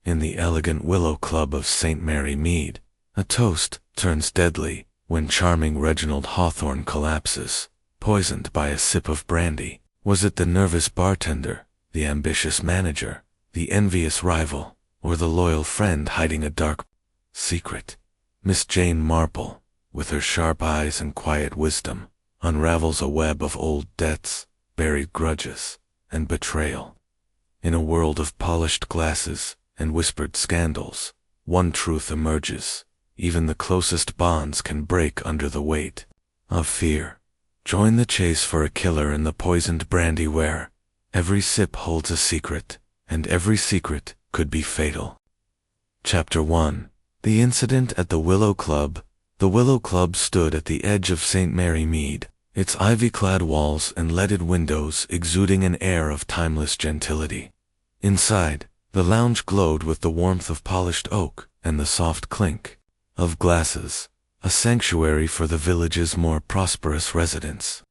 in the elegant Willow Club of St. Mary Mead, a toast turns deadly when charming Reginald Hawthorne collapses, poisoned by a sip of brandy. Was it the nervous bartender, the ambitious manager, the envious rival, or the loyal friend hiding a dark secret? Miss Jane Marple, with her sharp eyes and quiet wisdom, unravels a web of old debts, buried grudges, and betrayal. In a world of polished glasses and whispered scandals, one truth emerges: even the closest bonds can break under the weight of fear. Join the chase for a killer in the poisoned brandy where every sip holds a secret, and every secret could be fatal. Chapter 1. The Incident at the Willow Club. The Willow Club stood at the edge of St. Mary Mead, its ivy-clad walls and leaded windows exuding an air of timeless gentility. Inside, the lounge glowed with the warmth of polished oak and the soft clink of glasses, a sanctuary for the village's more prosperous residents.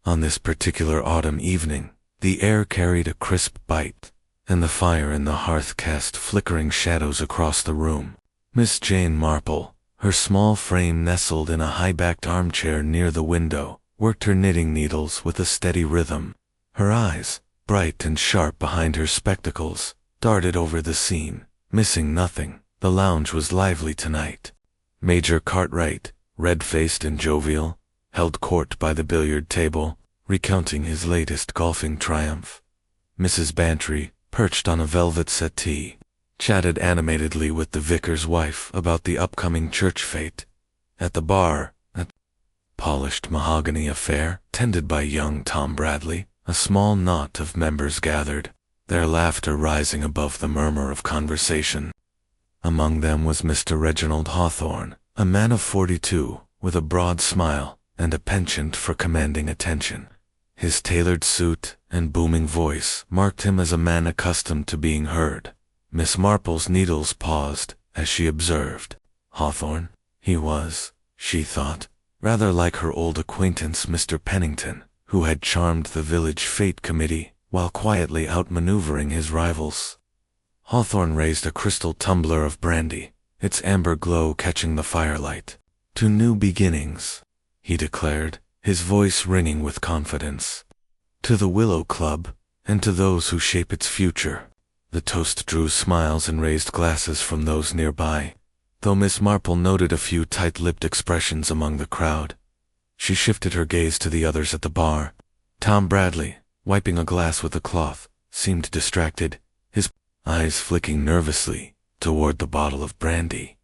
On this particular autumn evening, the air carried a crisp bite, and the fire in the hearth cast flickering shadows across the room. Miss Jane Marple, her small frame nestled in a high-backed armchair near the window, worked her knitting needles with a steady rhythm. Her eyes, bright and sharp behind her spectacles, darted over the scene, missing nothing. The lounge was lively tonight. Major Cartwright, red-faced and jovial, held court by the billiard table, recounting his latest golfing triumph. Mrs. Bantry, perched on a velvet settee, chatted animatedly with the vicar's wife about the upcoming church fete. At the bar, a polished mahogany affair, tended by young Tom Bradley, a small knot of members gathered, their laughter rising above the murmur of conversation. Among them was Mr. Reginald Hawthorne, a man of 42, with a broad smile and a penchant for commanding attention. His tailored suit and booming voice marked him as a man accustomed to being heard. Miss Marple's needles paused as she observed Hawthorne. He was, she thought, rather like her old acquaintance Mr. Pennington, who had charmed the village fete committee while quietly outmaneuvering his rivals. Hawthorne raised a crystal tumbler of brandy, its amber glow catching the firelight. "To new beginnings," he declared, his voice ringing with confidence. "To the Willow Club, and to those who shape its future." The toast drew smiles and raised glasses from those nearby, though Miss Marple noted a few tight-lipped expressions among the crowd. She shifted her gaze to the others at the bar. Tom Bradley, wiping a glass with a cloth, seemed distracted, his eyes flicking nervously toward the bottle of brandy.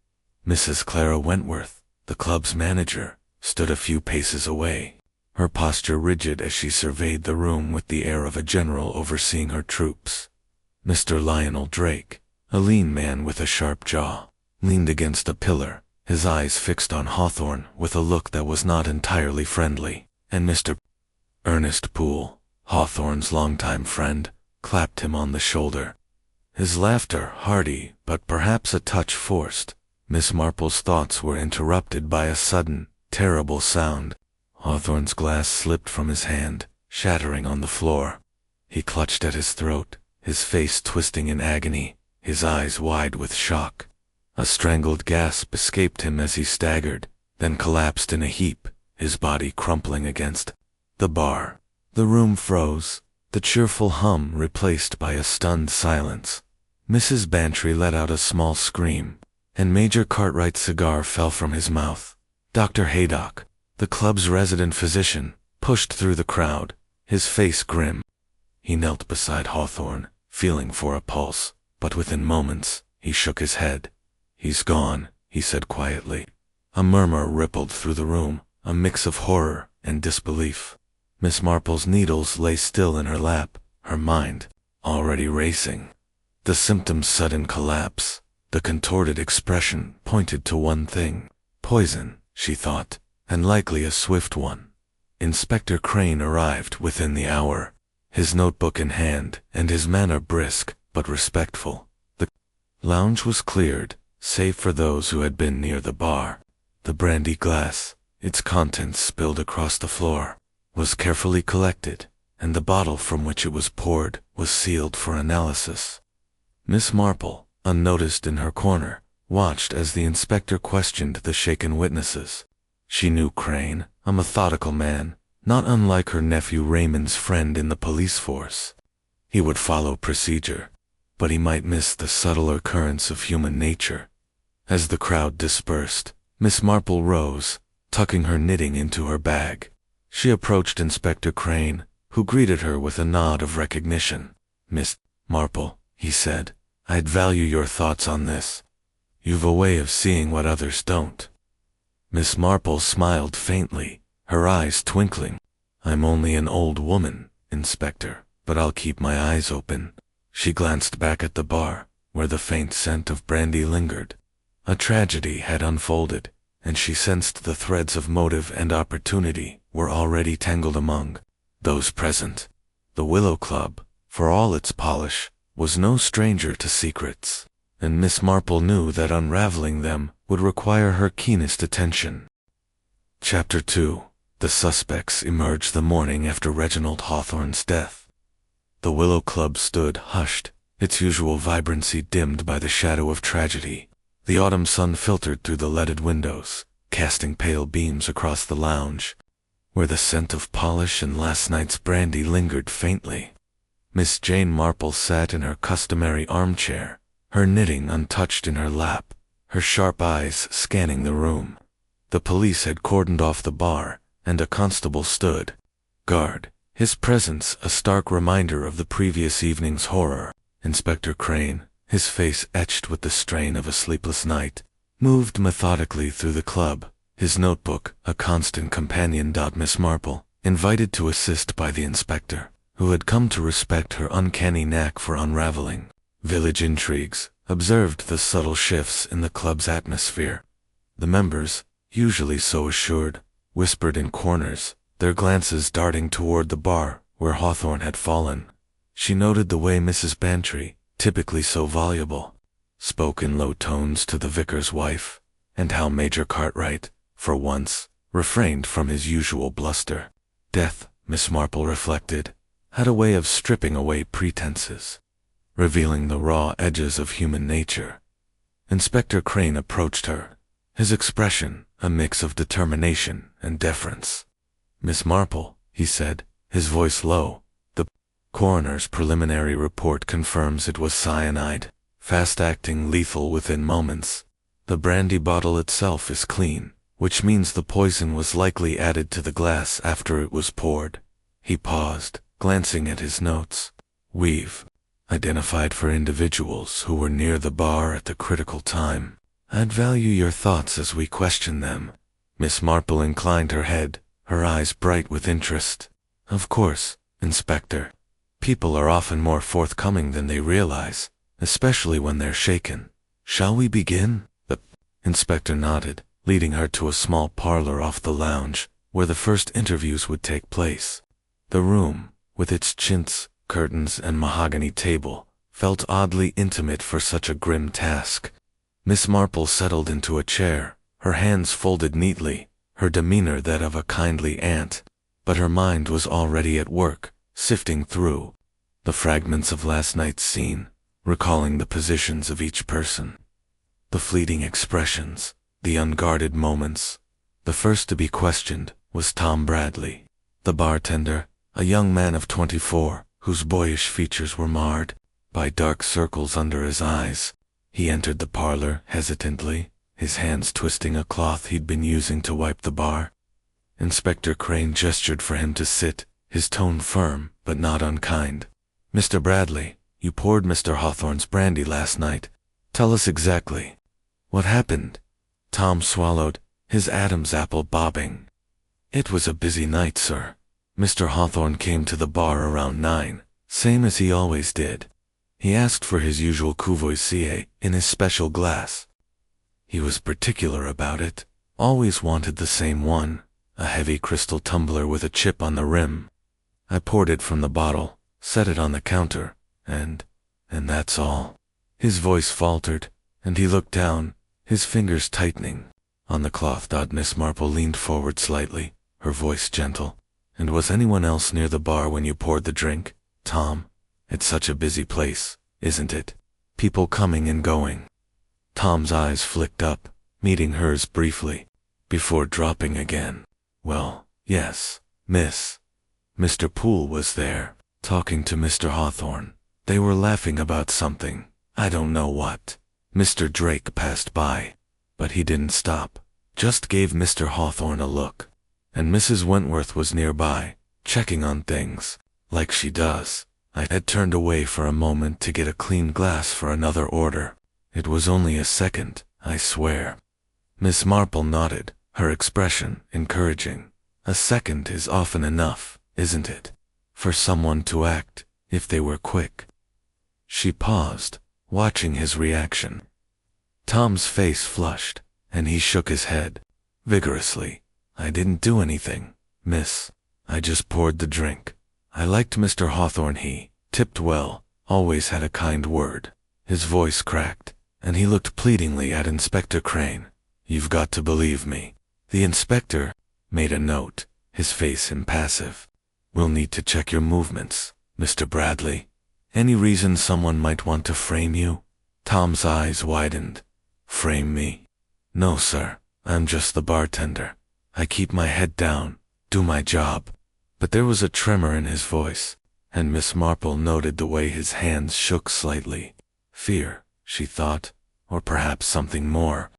Mrs. Clara Wentworth, the club's manager, stood a few paces away, her posture rigid as she surveyed the room with the air of a general overseeing her troops. Mr. Lionel Drake, a lean man with a sharp jaw, leaned against a pillar, his eyes fixed on Hawthorne with a look that was not entirely friendly, and Mr. Ernest Poole, Hawthorne's longtime friend, clapped him on the shoulder. His laughter, hearty but perhaps a touch forced. Miss Marple's thoughts were interrupted by a sudden, terrible sound. Hawthorne's glass slipped from his hand, shattering on the floor. He clutched at his throat, his face twisting in agony, his eyes wide with shock. A strangled gasp escaped him as he staggered, then collapsed in a heap, his body crumpling against the bar. The room froze, the cheerful hum replaced by a stunned silence. Mrs. Bantry let out a small scream, and Major Cartwright's cigar fell from his mouth. Dr. Haydock, the club's resident physician, pushed through the crowd, his face grim. He knelt beside Hawthorne, feeling for a pulse, but within moments, he shook his head. "He's gone," he said quietly. A murmur rippled through the room, a mix of horror and disbelief. Miss Marple's needles lay still in her lap, her mind already racing. The symptoms' sudden collapse, the contorted expression pointed to one thing: poison, she thought, and likely a swift one. Inspector Crane arrived within the hour, his notebook in hand and his manner brisk but respectful. The lounge was cleared, save for those who had been near the bar. The brandy glass, its contents spilled across the floor, was carefully collected, and the bottle from which it was poured was sealed for analysis. Miss Marple, unnoticed in her corner, watched as the inspector questioned the shaken witnesses. She knew Crane, a methodical man, not unlike her nephew Raymond's friend in the police force. He would follow procedure, but he might miss the subtler currents of human nature. As the crowd dispersed, Miss Marple rose, tucking her knitting into her bag. She approached Inspector Crane, who greeted her with a nod of recognition. "Miss Marple," he said, "I'd value your thoughts on this. You've a way of seeing what others don't." Miss Marple smiled faintly, her eyes twinkling. "I'm only an old woman, Inspector, but I'll keep my eyes open." She glanced back at the bar, where the faint scent of brandy lingered. A tragedy had unfolded, and she sensed the threads of motive and opportunity were already tangled among those present. The Willow Club, for all its polish, was no stranger to secrets, and Miss Marple knew that unraveling them would require her keenest attention. Chapter 2. The suspects emerged the morning after Reginald Hawthorne's death. The Willow Club stood hushed, its usual vibrancy dimmed by the shadow of tragedy. The autumn sun filtered through the leaded windows, casting pale beams across the lounge, where the scent of polish and last night's brandy lingered faintly. Miss Jane Marple sat in her customary armchair, her knitting untouched in her lap, her sharp eyes scanning the room. The police had cordoned off the bar, and a constable stood guard, his presence a stark reminder of the previous evening's horror. Inspector Crane, his face etched with the strain of a sleepless night, moved methodically through the club, his notebook a constant companion. Miss Marple, invited to assist by the inspector, who had come to respect her uncanny knack for unraveling village intrigues, observed the subtle shifts in the club's atmosphere. The members, usually so assured, whispered in corners, their glances darting toward the bar where Hawthorne had fallen. She noted the way Mrs. Bantry, typically so voluble, spoke in low tones to the vicar's wife, and how Major Cartwright, for once, refrained from his usual bluster. Death, Miss Marple reflected, had a way of stripping away pretenses, revealing the raw edges of human nature. Inspector Crane approached her, his expression a mix of determination and deference. "Miss Marple," he said, his voice low, "the coroner's preliminary report confirms it was cyanide, fast-acting, lethal within moments. The brandy bottle itself is clean, which means the poison was likely added to the glass after it was poured." He paused, glancing at his notes. "We've identified for individuals who were near the bar at the critical time. I'd value your thoughts as we question them." Miss Marple inclined her head, her eyes bright with interest. "Of course, Inspector. People are often more forthcoming than they realize, especially when they're shaken. Shall we begin?" The inspector nodded, leading her to a small parlor off the lounge, where the first interviews would take place. The room, with its chintz, curtains, and mahogany table, felt oddly intimate for such a grim task. Miss Marple settled into a chair, her hands folded neatly, her demeanor that of a kindly aunt, but her mind was already at work, sifting through the fragments of last night's scene, recalling the positions of each person, the fleeting expressions, the unguarded moments. The first to be questioned was Tom Bradley, the bartender, a young man of 24, whose boyish features were marred by dark circles under his eyes. He entered the parlor hesitantly, his hands twisting a cloth he'd been using to wipe the bar. Inspector Crane gestured for him to sit, his tone firm but not unkind. "Mr. Bradley, you poured Mr. Hawthorne's brandy last night. Tell us exactly what happened." Tom swallowed, his Adam's apple bobbing. "It was a busy night, sir. Mr. Hawthorne came to the bar around 9, same as he always did. He asked for his usual Courvoisier in his special glass. He was particular about it, always wanted the same one, a heavy crystal tumbler with a chip on the rim. I poured it from the bottle, set it on the counter, and that's all." His voice faltered, and he looked down, his fingers tightening on the cloth. Miss Marple leaned forward slightly, her voice gentle. "And was anyone else near the bar when you poured the drink, Tom? It's such a busy place, isn't it?" people coming and going. Tom's eyes flicked up, meeting hers briefly, before dropping again. Well, yes, miss. Mr. Poole was there, talking to Mr. Hawthorne. They were laughing about something, I don't know what. Mr. Drake passed by, but he didn't stop, just gave Mr. Hawthorne a look. And Mrs. Wentworth was nearby, checking on things, like she does. I had turned away for a moment to get a clean glass for another order. It was only a second, I swear. Miss Marple nodded, her expression encouraging. A second is often enough, isn't it? For someone to act, if they were quick. She paused, watching his reaction. Tom's face flushed, and he shook his head, vigorously. I didn't do anything, miss. I just poured the drink. I liked Mr. Hawthorne. He tipped well, always had a kind word. His voice cracked, and he looked pleadingly at Inspector Crane. You've got to believe me. The inspector made a note, his face impassive. We'll need to check your movements, Mr. Bradley. Any reason someone might want to frame you? Tom's eyes widened. Frame me? No, sir. I'm just the bartender. I keep my head down, do my job. But there was a tremor in his voice, and Miss Marple noted the way his hands shook slightly. Fear, she thought, or perhaps something more.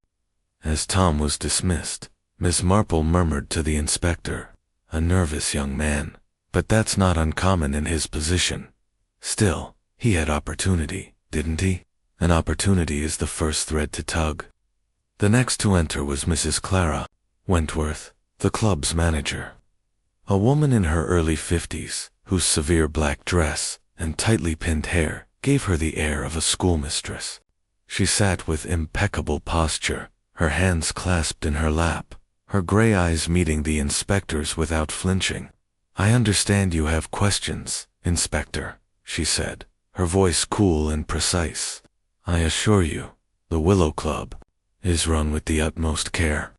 As Tom was dismissed, Miss Marple murmured to the inspector, a nervous young man, but that's not uncommon in his position. Still, he had opportunity, didn't he? An opportunity is the first thread to tug. The next to enter was Mrs. Clara Wentworth, the club's manager. A woman in her early 50s, whose severe black dress and tightly pinned hair gave her the air of a schoolmistress. She sat with impeccable posture, her hands clasped in her lap, her gray eyes meeting the inspector's without flinching. I understand you have questions, Inspector, she said, her voice cool and precise. I assure you, the Willow Club is run with the utmost care.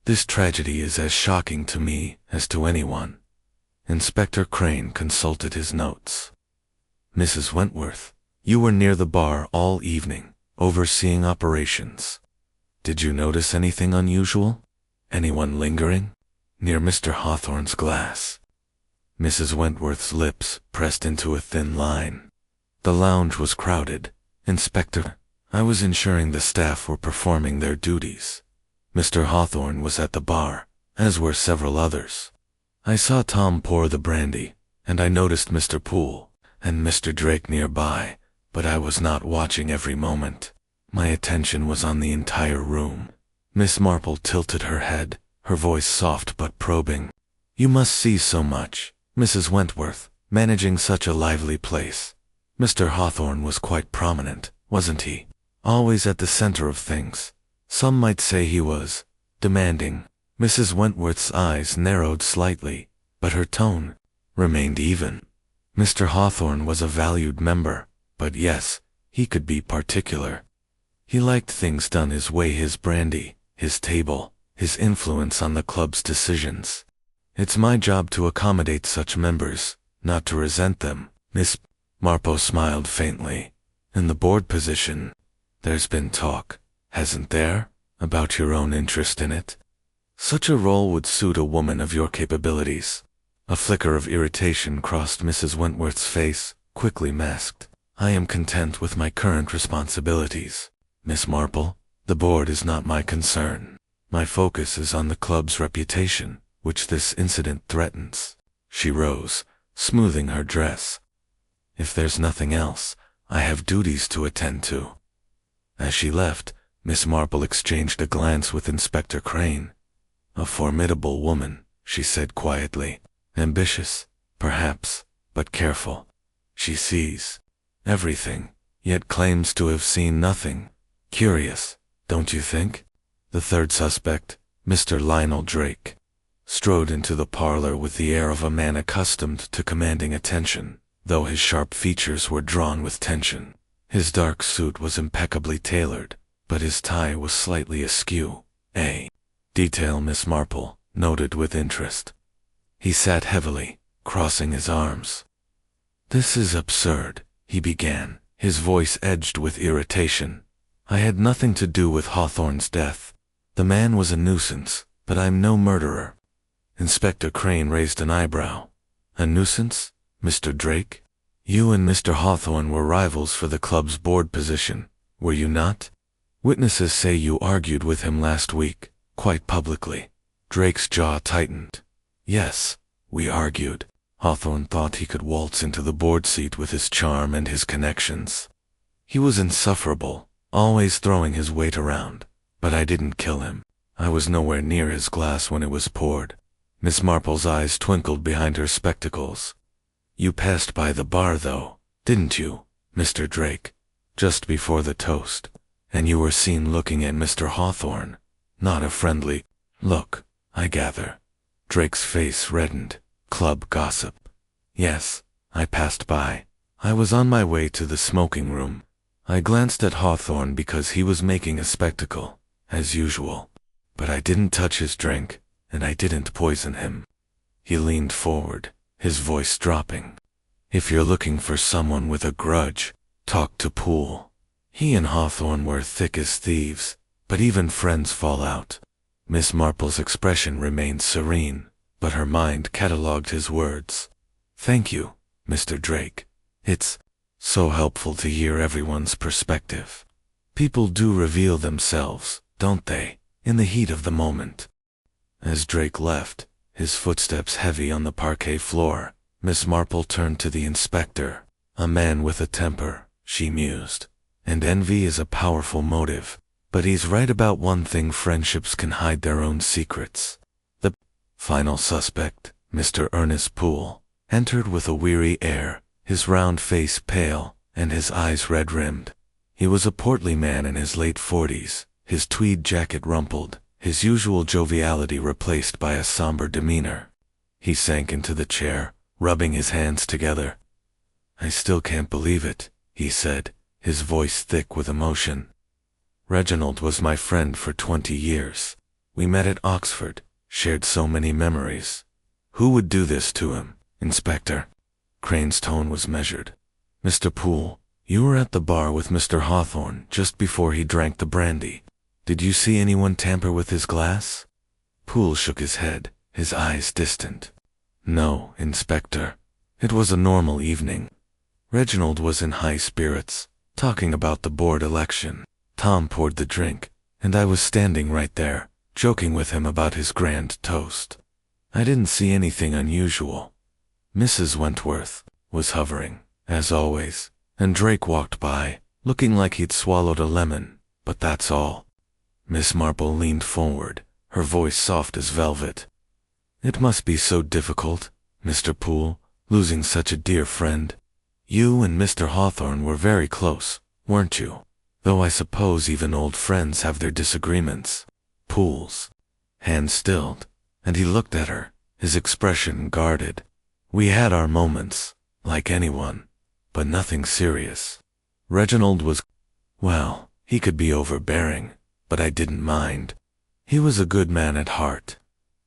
This tragedy is as shocking to me as to anyone. Inspector Crane consulted his notes. Mrs. Wentworth, you were near the bar all evening, overseeing operations. Did you notice anything unusual? Anyone lingering? Near Mr. Hawthorne's glass. Mrs. Wentworth's lips pressed into a thin line. The lounge was crowded. Inspector, I was ensuring the staff were performing their duties. Mr. Hawthorne was at the bar, as were several others. I saw Tom pour the brandy, and I noticed Mr. Poole and Mr. Drake nearby, but I was not watching every moment. My attention was on the entire room. Miss Marple tilted her head, her voice soft but probing. You must see so much, Mrs. Wentworth, managing such a lively place. Mr. Hawthorne was quite prominent, wasn't he? Always at the center of things. Some might say he was demanding. Mrs. Wentworth's eyes narrowed slightly, but her tone remained even. Mr. Hawthorne was a valued member, but yes, he could be particular. He liked things done his way, his brandy, his table, his influence on the club's decisions. It's my job to accommodate such members, not to resent them. Miss Marple smiled faintly. In the board position, there's been talk, hasn't there, about your own interest in it? Such a role would suit a woman of your capabilities. A flicker of irritation crossed Mrs. Wentworth's face, quickly masked. I am content with my current responsibilities. Miss Marple, the board is not my concern. My focus is on the club's reputation, which this incident threatens. She rose, smoothing her dress. If there's nothing else, I have duties to attend to. As she left, Miss Marple exchanged a glance with Inspector Crane. A formidable woman, she said quietly. Ambitious, perhaps, but careful. She sees everything, yet claims to have seen nothing. Curious, don't you think? The third suspect, Mr. Lionel Drake, strode into the parlor with the air of a man accustomed to commanding attention, though his sharp features were drawn with tension. His dark suit was impeccably tailored, but his tie was slightly askew. A detail Miss Marple noted with interest. He sat heavily, crossing his arms. This is absurd, he began, His voice edged with irritation. "I had nothing to do with Hawthorne's death. The man was a nuisance, but I'm no murderer." Inspector Crane raised an eyebrow. "A nuisance, Mr. Drake? You and Mr. Hawthorne were rivals for the club's board position, were you not? Witnesses say you argued with him last week, quite publicly." Drake's jaw tightened. "Yes, we argued." Hawthorne thought he could waltz into the board seat with his charm and his connections. He was insufferable, always throwing his weight around. But I didn't kill him. I was nowhere near his glass when it was poured. Miss Marple's eyes twinkled behind her spectacles. "You passed by the bar, though, didn't you, Mr. Drake? Just before the toast. And you were seen looking at Mr. Hawthorne. Not a friendly look, I gather." Drake's face reddened. "Club gossip." "Yes, I passed by. I was on my way to the smoking room. I glanced at Hawthorne because he was making a spectacle, as usual. But I didn't touch his drink, and I didn't poison him." He leaned forward, his voice dropping. "If you're looking for someone with a grudge, talk to Poole. He and Hawthorne were thick as thieves, but even friends fall out." Miss Marple's expression remained serene, but her mind catalogued his words. "Thank you, Mr. Drake. It's so helpful to hear everyone's perspective. People do reveal themselves, don't they, in the heat of the moment." As Drake left, his footsteps heavy on the parquet floor, Miss Marple turned to the inspector. "A man with a temper," she mused, "and envy is a powerful motive. But he's right about one thing: friendships can hide their own secrets." The final suspect, Mr. Ernest Poole, entered with a weary air, his round face pale, and his eyes red-rimmed. He was a portly man in his late 40s, his tweed jacket rumpled, his usual joviality replaced by a somber demeanor. He sank into the chair, rubbing his hands together. "I still can't believe it," he said, his voice thick with emotion. "Reginald was my friend for 20 years. We met at Oxford, shared so many memories. Who would do this to him, Inspector?" Crane's tone was measured. "Mr. Poole, you were at the bar with Mr. Hawthorne just before he drank the brandy. Did you see anyone tamper with his glass?" Poole shook his head, his eyes distant. "No, Inspector. It was a normal evening. Reginald was in high spirits, talking about the board election. Tom poured the drink, and I was standing right there, joking with him about his grand toast. I didn't see anything unusual. Mrs. Wentworth was hovering, as always, and Drake walked by, looking like he'd swallowed a lemon, but that's all." Miss Marple leaned forward, her voice soft as velvet. "It must be so difficult, Mr. Poole, losing such a dear friend. You and Mr. Hawthorne were very close, weren't you? Though I suppose even old friends have their disagreements." Poole's hand stilled, and he looked at her, his expression guarded. "We had our moments, like anyone, but nothing serious. Reginald was, well, he could be overbearing, but I didn't mind. He was a good man at heart."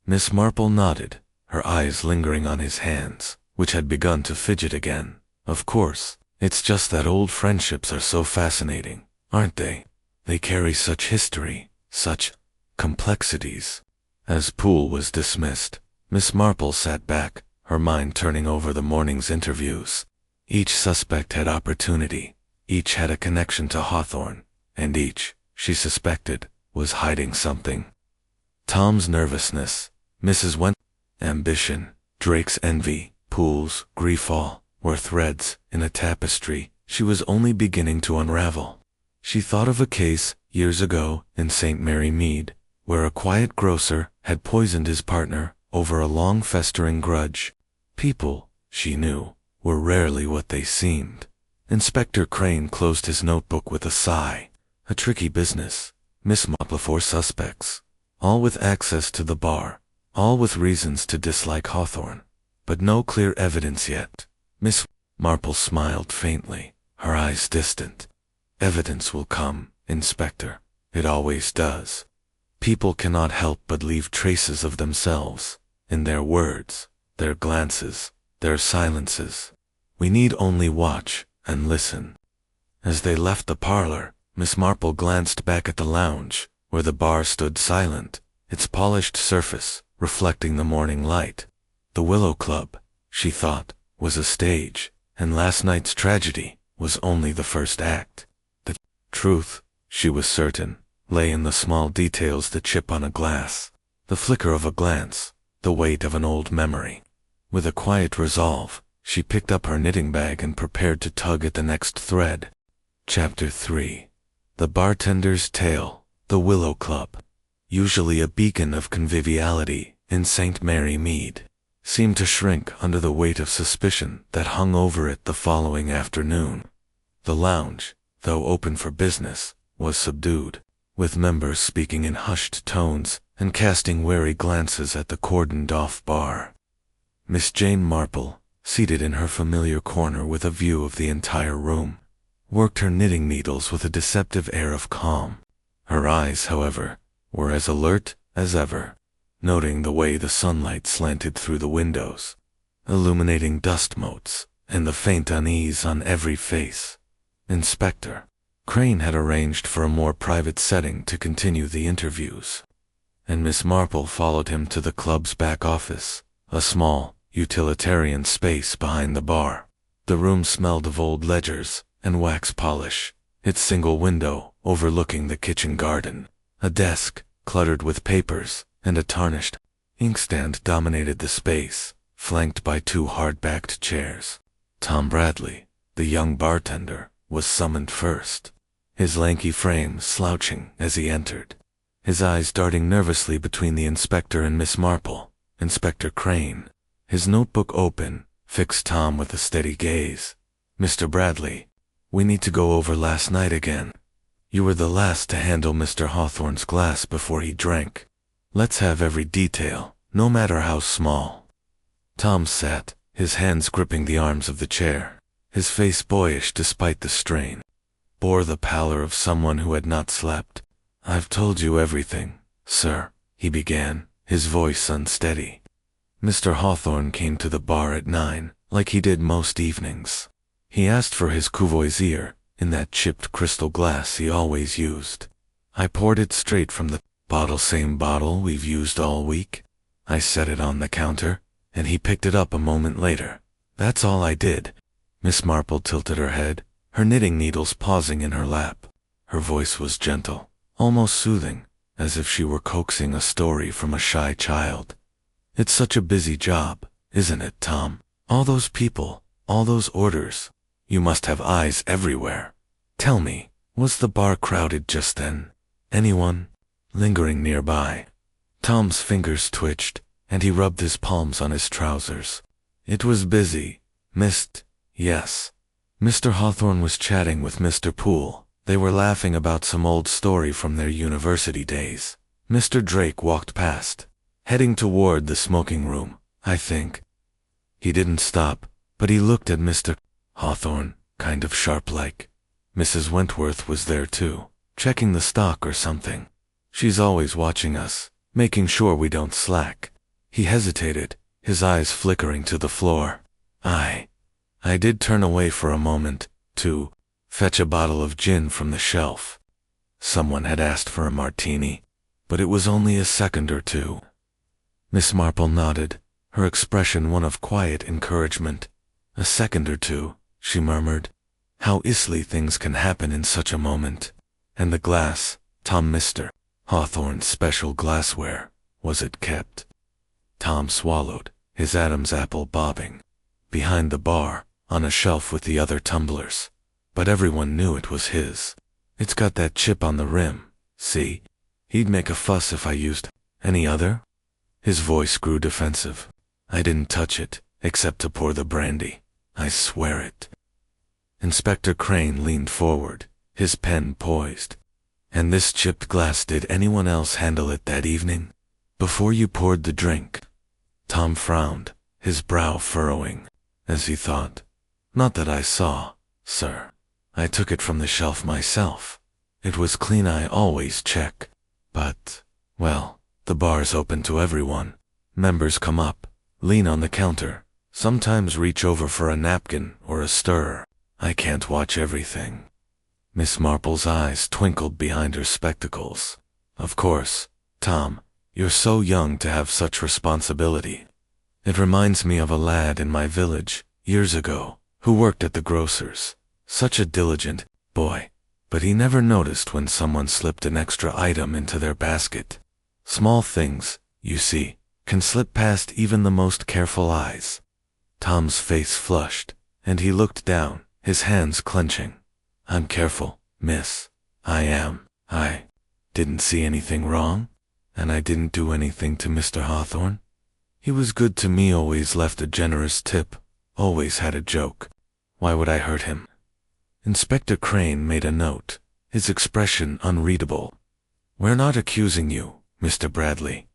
Miss Marple nodded, her eyes lingering on his hands, which had begun to fidget again. "Of course, it's just that old friendships are so fascinating, aren't they? They carry such history, such complexities." As Poole was dismissed, Miss Marple sat back, her mind turning over the morning's interviews. Each suspect had opportunity, each had a connection to Hawthorne, and each, she suspected, was hiding something. Tom's nervousness, Mrs. ambition, Drake's envy, Poole's grief, all were threads in a tapestry she was only beginning to unravel. She thought of a case, years ago, in St. Mary Mead, where a quiet grocer had poisoned his partner over a long festering grudge. People, she knew, were rarely what they seemed. Inspector Crane closed his notebook with a sigh. A tricky business. Miss Marple, 4 suspects, all with access to the bar, all with reasons to dislike Hawthorne, but no clear evidence yet. Miss Marple smiled faintly, her eyes distant. "Evidence will come, Inspector. It always does. People cannot help but leave traces of themselves, in their words, their glances, their silences. We need only watch and listen." As they left the parlor, Miss Marple glanced back at the lounge, where the bar stood silent, its polished surface reflecting the morning light. The Willow Club, she thought, was a stage, and last night's tragedy was only the first act. The truth, she was certain, lay in the small details: the chip on a glass, the flicker of a glance, the weight of an old memory. With a quiet resolve, she picked up her knitting bag and prepared to tug at the next thread. Chapter 3. The Bartender's Tale. The Willow Club, usually a beacon of conviviality in St. Mary Mead, seemed to shrink under the weight of suspicion that hung over it the following afternoon. The lounge, though open for business, was subdued, with members speaking in hushed tones and casting wary glances at the cordoned-off bar. Miss Jane Marple, seated in her familiar corner with a view of the entire room, worked her knitting needles with a deceptive air of calm. Her eyes, however, were as alert as ever, noting the way the sunlight slanted through the windows, illuminating dust motes and the faint unease on every face. Inspector Crane had arranged for a more private setting to continue the interviews, and Miss Marple followed him to the club's back office, a small, utilitarian space behind the bar. The room smelled of old ledgers and wax polish, its single window overlooking the kitchen garden. A desk, cluttered with papers, and a tarnished inkstand dominated the space, flanked by two hard-backed chairs. Tom Bradley, the young bartender, was summoned first, his lanky frame slouching as he entered, his eyes darting nervously between the inspector and Miss Marple. Inspector Crane, his notebook open, fixed Tom with a steady gaze. "Mr. Bradley, we need to go over last night again. You were the last to handle Mr. Hawthorne's glass before he drank. Let's have every detail, no matter how small." Tom sat, his hands gripping the arms of the chair, his face boyish despite the strain, bore the pallor of someone who had not slept. "I've told you everything, sir," he began, his voice unsteady. "Mr. Hawthorne came to the bar at 9, like he did most evenings. He asked for his Courvoisier in that chipped crystal glass he always used. I poured it straight from the bottle, same bottle we've used all week. I set it on the counter, and he picked it up a moment later. That's all I did." Miss Marple tilted her head, her knitting needles pausing in her lap. Her voice was gentle, almost soothing, as if she were coaxing a story from a shy child. "It's such a busy job, isn't it, Tom? All those people, all those orders. You must have eyes everywhere. Tell me, was the bar crowded just then? Anyone lingering nearby?" Tom's fingers twitched, and he rubbed his palms on his trousers. "It was busy, yes. Mr. Hawthorne was chatting with Mr. Poole. They were laughing about some old story from their university days. Mr. Drake walked past, heading toward the smoking room, I think. He didn't stop, but he looked at Mr. Hawthorne, kind of sharp-like. Mrs. Wentworth was there too, checking the stock or something. She's always watching us, making sure we don't slack." He hesitated, his eyes flickering to the floor. I did turn away for a moment, to fetch a bottle of gin from the shelf. Someone had asked for a martini, but it was only a second or two." Miss Marple nodded, her expression one of quiet encouragement. "A second or two," she murmured. "How easily things can happen in such a moment. And the glass, Tom, Mr. Hawthorne's special glassware, was it kept?" Tom swallowed, his Adam's apple bobbing. "Behind the bar, on a shelf with the other tumblers. But everyone knew it was his. It's got that chip on the rim, see? He'd make a fuss if I used any other." His voice grew defensive. "I didn't touch it, except to pour the brandy. I swear it." Inspector Crane leaned forward, his pen poised. "And this chipped glass, did anyone else handle it that evening? Before you poured the drink?" Tom frowned, his brow furrowing, as he thought. "Not that I saw, sir. I took it from the shelf myself. It was clean, I always check. But, well, the bar's open to everyone. Members come up, lean on the counter, sometimes reach over for a napkin or a stirrer. I can't watch everything. Miss Marple's eyes twinkled behind her spectacles. Of course, Tom, you're so young to have such responsibility. It reminds me of a lad in my village, years ago, who worked at the grocer's. Such a diligent boy, but he never noticed when someone slipped an extra item into their basket. Small things, you see, can slip past even the most careful eyes. Tom's face flushed, and he looked down, his hands clenching. I'm careful, miss. I didn't see anything wrong, and I didn't do anything to Mr. Hawthorne. He was good to me, always left a generous tip, always had a joke. Why would I hurt him? Inspector Crane made a note, his expression unreadable. We're not accusing you, Mr. Bradley,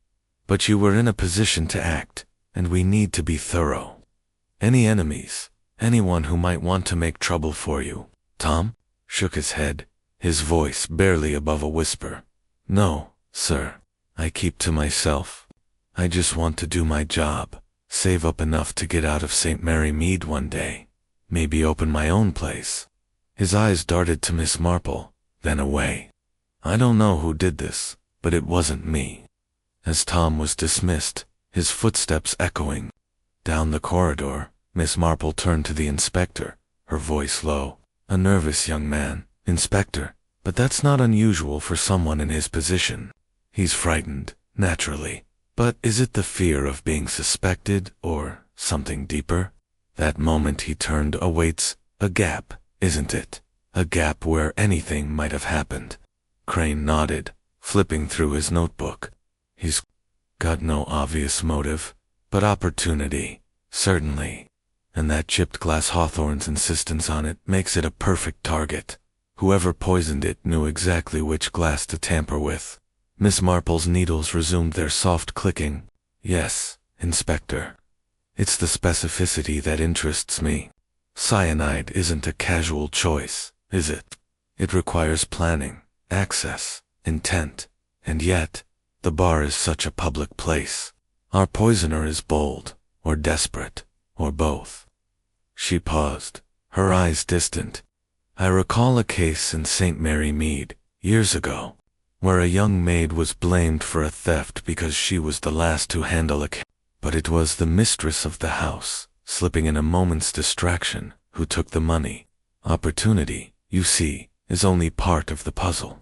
but you were in a position to act, and we need to be thorough. Any enemies, anyone who might want to make trouble for you? Tom shook his head, his voice barely above a whisper. No, sir, I keep to myself. I just want to do my job, save up enough to get out of St. Mary Mead one day, maybe open my own place. His eyes darted to Miss Marple, then away. I don't know who did this, but it wasn't me. As Tom was dismissed, his footsteps echoing down the corridor, Miss Marple turned to the inspector, her voice low. A nervous young man, Inspector, but that's not unusual for someone in his position. He's frightened, naturally. But is it the fear of being suspected, or something deeper? That moment he turned awaits a gap, isn't it? A gap where anything might have happened. Crane nodded, flipping through his notebook. He's got no obvious motive, but opportunity, certainly. And that chipped glass Hawthorne's insistence on it makes it a perfect target. Whoever poisoned it knew exactly which glass to tamper with. Miss Marple's needles resumed their soft clicking. Yes, Inspector. It's the specificity that interests me. Cyanide isn't a casual choice, is it? It requires planning, access, intent, and yet, the bar is such a public place. Our poisoner is bold, or desperate, or both. She paused, her eyes distant. I recall a case in St. Mary Mead, years ago, where a young maid was blamed for a theft because she was the last to handle a case. But it was the mistress of the house, slipping in a moment's distraction, who took the money. Opportunity, you see, is only part of the puzzle.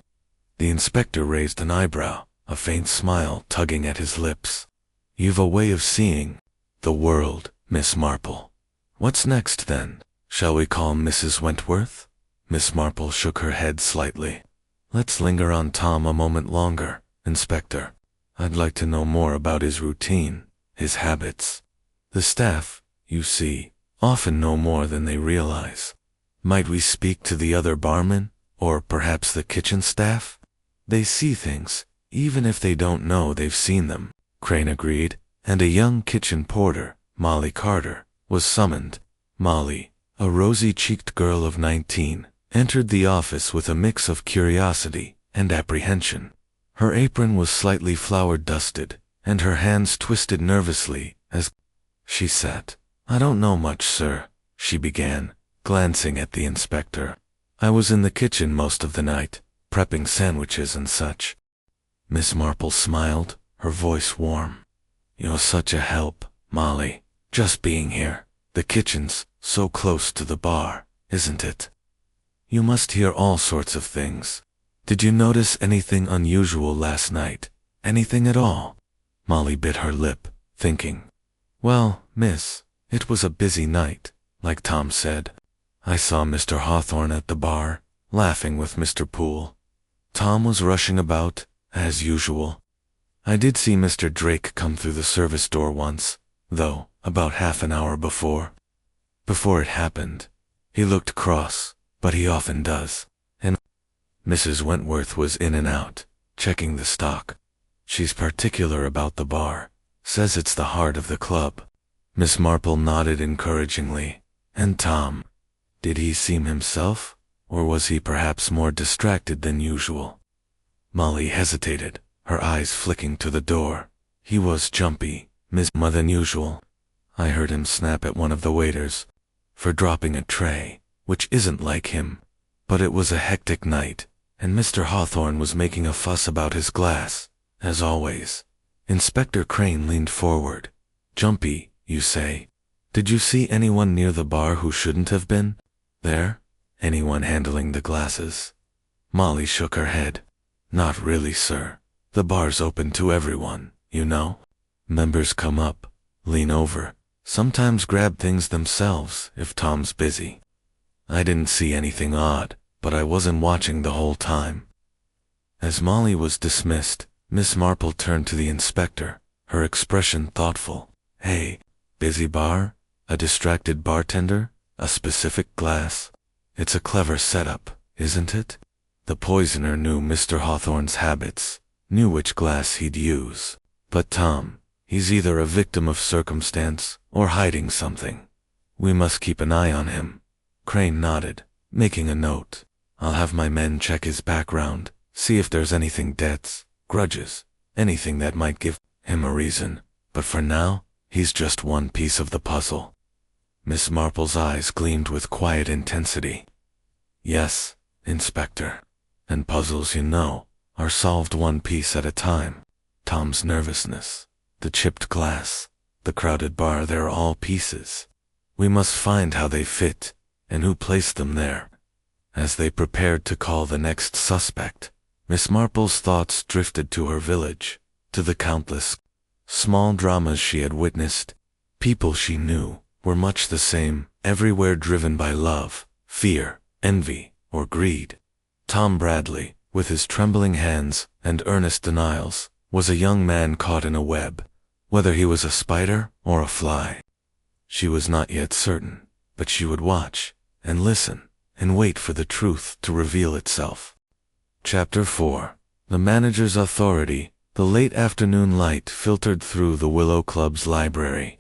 The inspector raised an eyebrow, a faint smile tugging at his lips. You've a way of seeing the world, Miss Marple. What's next, then? Shall we call Mrs. Wentworth? Miss Marple shook her head slightly. Let's linger on Tom a moment longer, Inspector. I'd like to know more about his routine, his habits. The staff, you see, often know more than they realize. Might we speak to the other barmen, or perhaps the kitchen staff? They see things, even if they don't know they've seen them, Crane agreed, and a young kitchen porter, Molly Carter, was summoned. Molly, a rosy-cheeked girl of 19, entered the office with a mix of curiosity and apprehension. Her apron was slightly flour-dusted, and her hands twisted nervously as she sat. I don't know much, sir, she began, glancing at the inspector. I was in the kitchen most of the night, prepping sandwiches and such. Miss Marple smiled, her voice warm. You're such a help, Molly, just being here. The kitchen's so close to the bar, isn't it? You must hear all sorts of things. Did you notice anything unusual last night? Anything at all? Molly bit her lip, thinking. Well, miss, it was a busy night, like Tom said. I saw Mr. Hawthorne at the bar, laughing with Mr. Poole. Tom was rushing about, as usual. I did see Mr. Drake come through the service door once, though, about half an hour before. Before it happened, he looked cross, but he often does. And Mrs. Wentworth was in and out, checking the stock. She's particular about the bar, says it's the heart of the club. Miss Marple nodded encouragingly. And Tom, did he seem himself, or was he perhaps more distracted than usual? Molly hesitated, her eyes flicking to the door. He was jumpy, more than usual. I heard him snap at one of the waiters for dropping a tray, which isn't like him. But it was a hectic night, and Mr. Hawthorne was making a fuss about his glass, as always. Inspector Crane leaned forward. "Jumpy, you say? Did you see anyone near the bar who shouldn't have been there? Anyone handling the glasses?" Molly shook her head. "Not really, sir. The bar's open to everyone, you know. Members come up, lean over, sometimes grab things themselves if Tom's busy. I didn't see anything odd, but I wasn't watching the whole time." As Molly was dismissed, Miss Marple turned to the inspector, her expression thoughtful. "Hey, busy bar? A distracted bartender? A specific glass? It's a clever setup, isn't it?" The poisoner knew Mr. Hawthorne's habits, knew which glass he'd use. "But Tom, he's either a victim of circumstance or hiding something. We must keep an eye on him." Crane nodded, making a note. "I'll have my men check his background, see if there's anything debts, grudges, anything that might give him a reason. But for now, he's just one piece of the puzzle." Miss Marple's eyes gleamed with quiet intensity. "Yes, Inspector. And puzzles, you know, are solved one piece at a time. Tom's nervousness, the chipped glass, the crowded bar, they're all pieces. We must find how they fit, and who placed them there." As they prepared to call the next suspect, Miss Marple's thoughts drifted to her village, to the countless small dramas she had witnessed. People she knew were much the same, everywhere driven by love, fear, envy, or greed. Tom Bradley, with his trembling hands and earnest denials, was a young man caught in a web, whether he was a spider or a fly. She was not yet certain, but she would watch, and listen, and wait for the truth to reveal itself. Chapter 4. The manager's authority. The late afternoon light filtered through the Willow Club's library,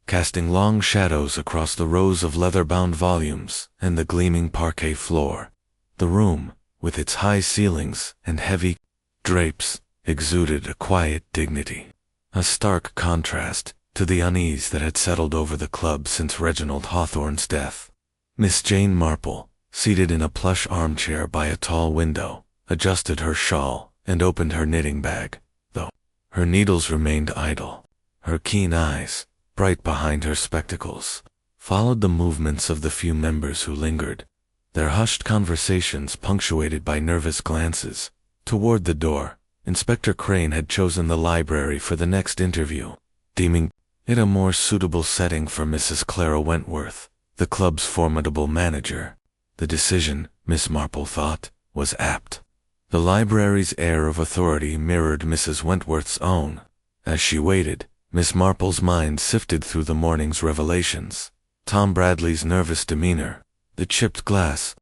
casting long shadows across the rows of leather-bound volumes and the gleaming parquet floor. The room, with its high ceilings and heavy drapes, exuded a quiet dignity, a stark contrast to the unease that had settled over the club since Reginald Hawthorne's death. Miss Jane Marple, seated in a plush armchair by a tall window, adjusted her shawl and opened her knitting bag, though her needles remained idle. Her keen eyes, bright behind her spectacles, followed the movements of the few members who lingered, their hushed conversations punctuated by nervous glances. Toward the door, Inspector Crane had chosen the library for the next interview, deeming it a more suitable setting for Mrs. Clara Wentworth, the club's formidable manager. The decision, Miss Marple thought, was apt. The library's air of authority mirrored Mrs. Wentworth's own. As she waited, Miss Marple's mind sifted through the morning's revelations. Tom Bradley's nervous demeanor, the chipped glass,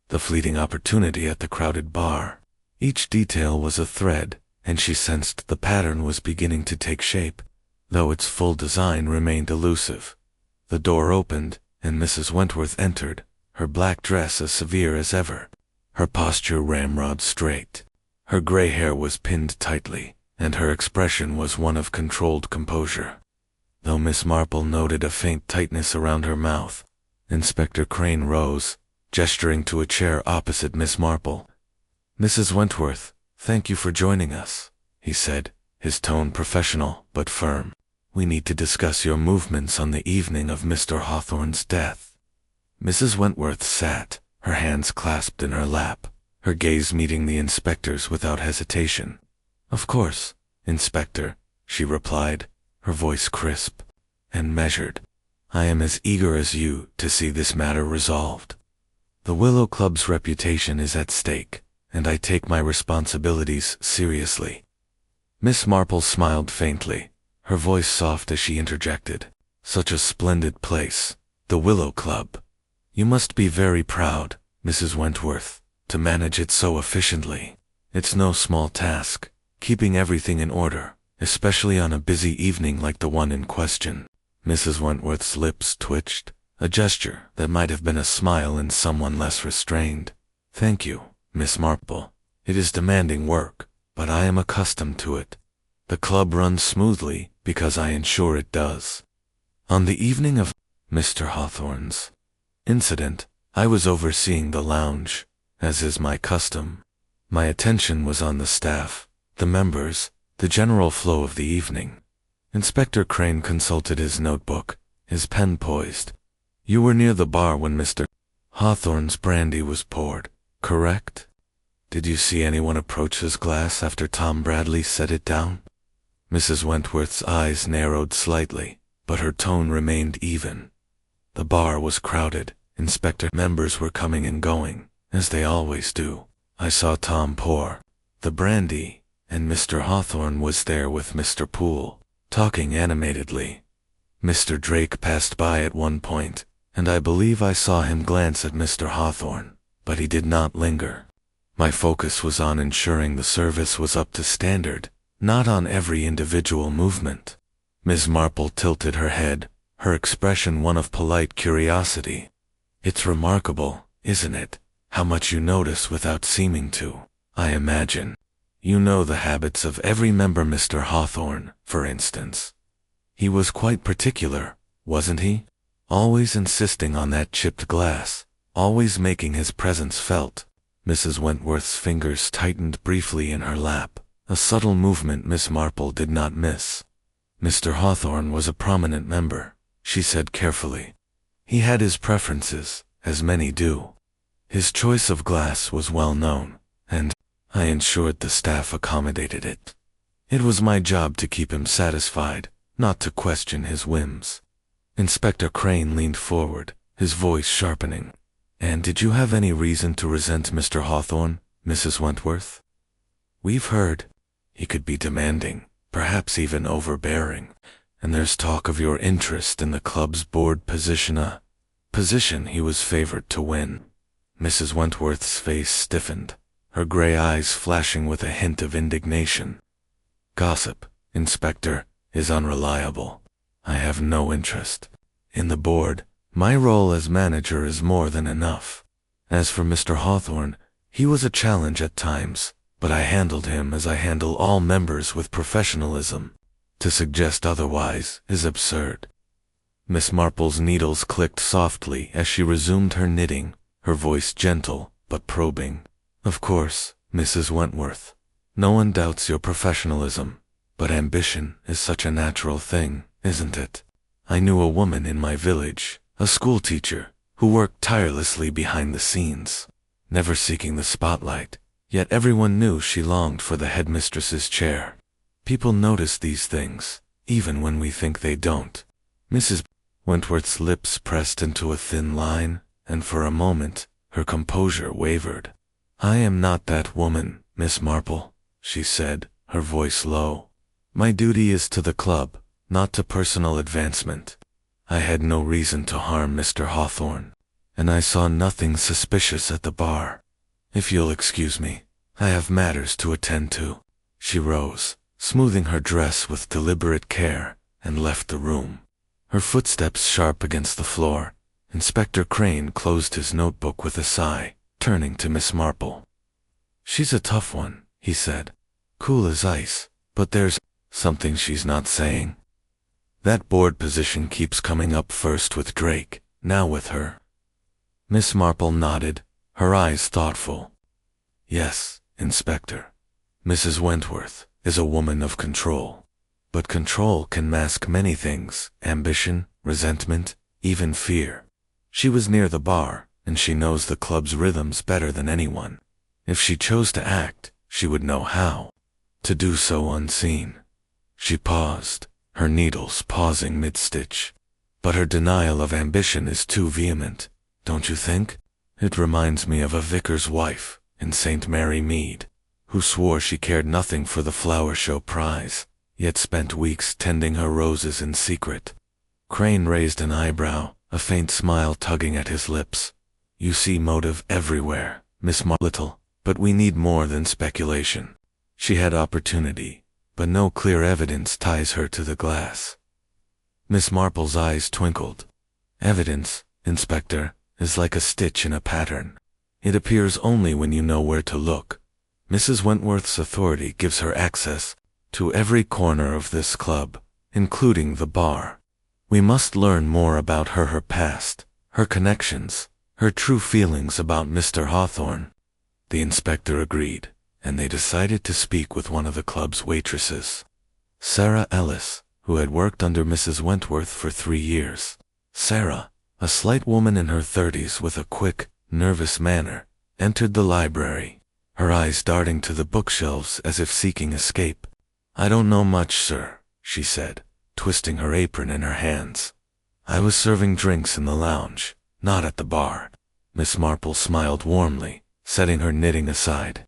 the fleeting opportunity at the crowded bar. Each detail was a thread, and she sensed the pattern was beginning to take shape, though its full design remained elusive. The door opened, and Mrs. Wentworth entered, her black dress as severe as ever, her posture ramrod straight. Her gray hair was pinned tightly, and her expression was one of controlled composure. Though Miss Marple noted a faint tightness around her mouth, Inspector Crane rose, gesturing to a chair opposite Miss Marple. "Mrs. Wentworth, thank you for joining us," he said, his tone professional but firm. "We need to discuss your movements on the evening of Mr. Hawthorne's death." Mrs. Wentworth sat, her hands clasped in her lap, her gaze meeting the inspector's without hesitation. "Of course, Inspector," she replied, her voice crisp and measured. "I am as eager as you to see this matter resolved. The Willow Club's reputation is at stake, and I take my responsibilities seriously." Miss Marple smiled faintly, her voice soft as she interjected. "Such a splendid place, the Willow Club. You must be very proud, Mrs. Wentworth, to manage it so efficiently. It's no small task, keeping everything in order, especially on a busy evening like the one in question." Mrs. Wentworth's lips twitched, a gesture that might have been a smile in someone less restrained. "Thank you, Miss Marple. It is demanding work, but I am accustomed to it. The club runs smoothly because I ensure it does. On the evening of Mr. Hawthorne's incident, I was overseeing the lounge, as is my custom. My attention was on the staff, the members, the general flow of the evening. Inspector Crane consulted his notebook, his pen poised. You were near the bar when Mr. Hawthorne's brandy was poured, correct? Did you see anyone approach his glass after Tom Bradley set it down? Mrs. Wentworth's eyes narrowed slightly, but her tone remained even. The bar was crowded. Inspector members were coming and going, as they always do. I saw Tom pour the brandy, and Mr. Hawthorne was there with Mr. Poole, talking animatedly. Mr. Drake passed by at one point, and I believe I saw him glance at Mr. Hawthorne, but he did not linger. My focus was on ensuring the service was up to standard, not on every individual movement. Ms. Marple tilted her head, her expression one of polite curiosity. It's remarkable, isn't it, how much you notice without seeming to. I imagine. You know the habits of every member. Mr. Hawthorne, for instance. He was quite particular, wasn't he? Always insisting on that chipped glass, always making his presence felt. Mrs. Wentworth's fingers tightened briefly in her lap, a subtle movement Miss Marple did not miss. Mr. Hawthorne was a prominent member, she said carefully. He had his preferences, as many do. His choice of glass was well known, and I ensured the staff accommodated it. It was my job to keep him satisfied, not to question his whims. Inspector Crane leaned forward, his voice sharpening. And did you have any reason to resent Mr. Hawthorne, Mrs. Wentworth? We've heard. He could be demanding, perhaps even overbearing, and there's talk of your interest in the club's board position, a position he was favored to win. Mrs. Wentworth's face stiffened, her gray eyes flashing with a hint of indignation. Gossip, Inspector, is unreliable. I have no interest in the board. My role as manager is more than enough. As for Mr. Hawthorne, he was a challenge at times, but I handled him as I handle all members with professionalism. To suggest otherwise is absurd. Miss Marple's needles clicked softly as she resumed her knitting, her voice gentle but probing. Of course, Mrs. Wentworth, no one doubts your professionalism, but ambition is such a natural thing, isn't it? I knew a woman in my village, a schoolteacher, who worked tirelessly behind the scenes, never seeking the spotlight, yet everyone knew she longed for the headmistress's chair. People notice these things, even when we think they don't. Mrs. Wentworth's lips pressed into a thin line, and for a moment, her composure wavered. I am not that woman, Miss Marple, she said, her voice low. My duty is to the club, not to personal advancement. I had no reason to harm Mr. Hawthorne, and I saw nothing suspicious at the bar. If you'll excuse me, I have matters to attend to. She rose, smoothing her dress with deliberate care, and left the room. Her footsteps sharp against the floor, Inspector Crane closed his notebook with a sigh, turning to Miss Marple. She's a tough one, he said. Cool as ice, but there's something she's not saying. That board position keeps coming up first with Drake, now with her. Miss Marple nodded, her eyes thoughtful. Yes, Inspector. Mrs. Wentworth is a woman of control. But control can mask many things, ambition, resentment, even fear. She was near the bar, and she knows the club's rhythms better than anyone. If she chose to act, she would know how to do so unseen. She paused, her needles pausing mid-stitch. But her denial of ambition is too vehement, don't you think? It reminds me of a vicar's wife in St. Mary Mead, who swore she cared nothing for the flower show prize, yet spent weeks tending her roses in secret. Crane raised an eyebrow, a faint smile tugging at his lips. You see motive everywhere, Miss Marple, but we need more than speculation. She had opportunity, but no clear evidence ties her to the glass. Miss Marple's eyes twinkled. Evidence, Inspector, is like a stitch in a pattern. It appears only when you know where to look. Mrs. Wentworth's authority gives her access to every corner of this club, including the bar. We must learn more about her past, her connections, her true feelings about Mr. Hawthorne. The inspector agreed, and they decided to speak with one of the club's waitresses. Sarah Ellis, who had worked under Mrs. Wentworth for 3 years. Sarah, a slight woman in her 30s with a quick, nervous manner, entered the library, her eyes darting to the bookshelves as if seeking escape. "I don't know much, sir," she said, twisting her apron in her hands. "I was serving drinks in the lounge, not at the bar." Miss Marple smiled warmly, setting her knitting aside.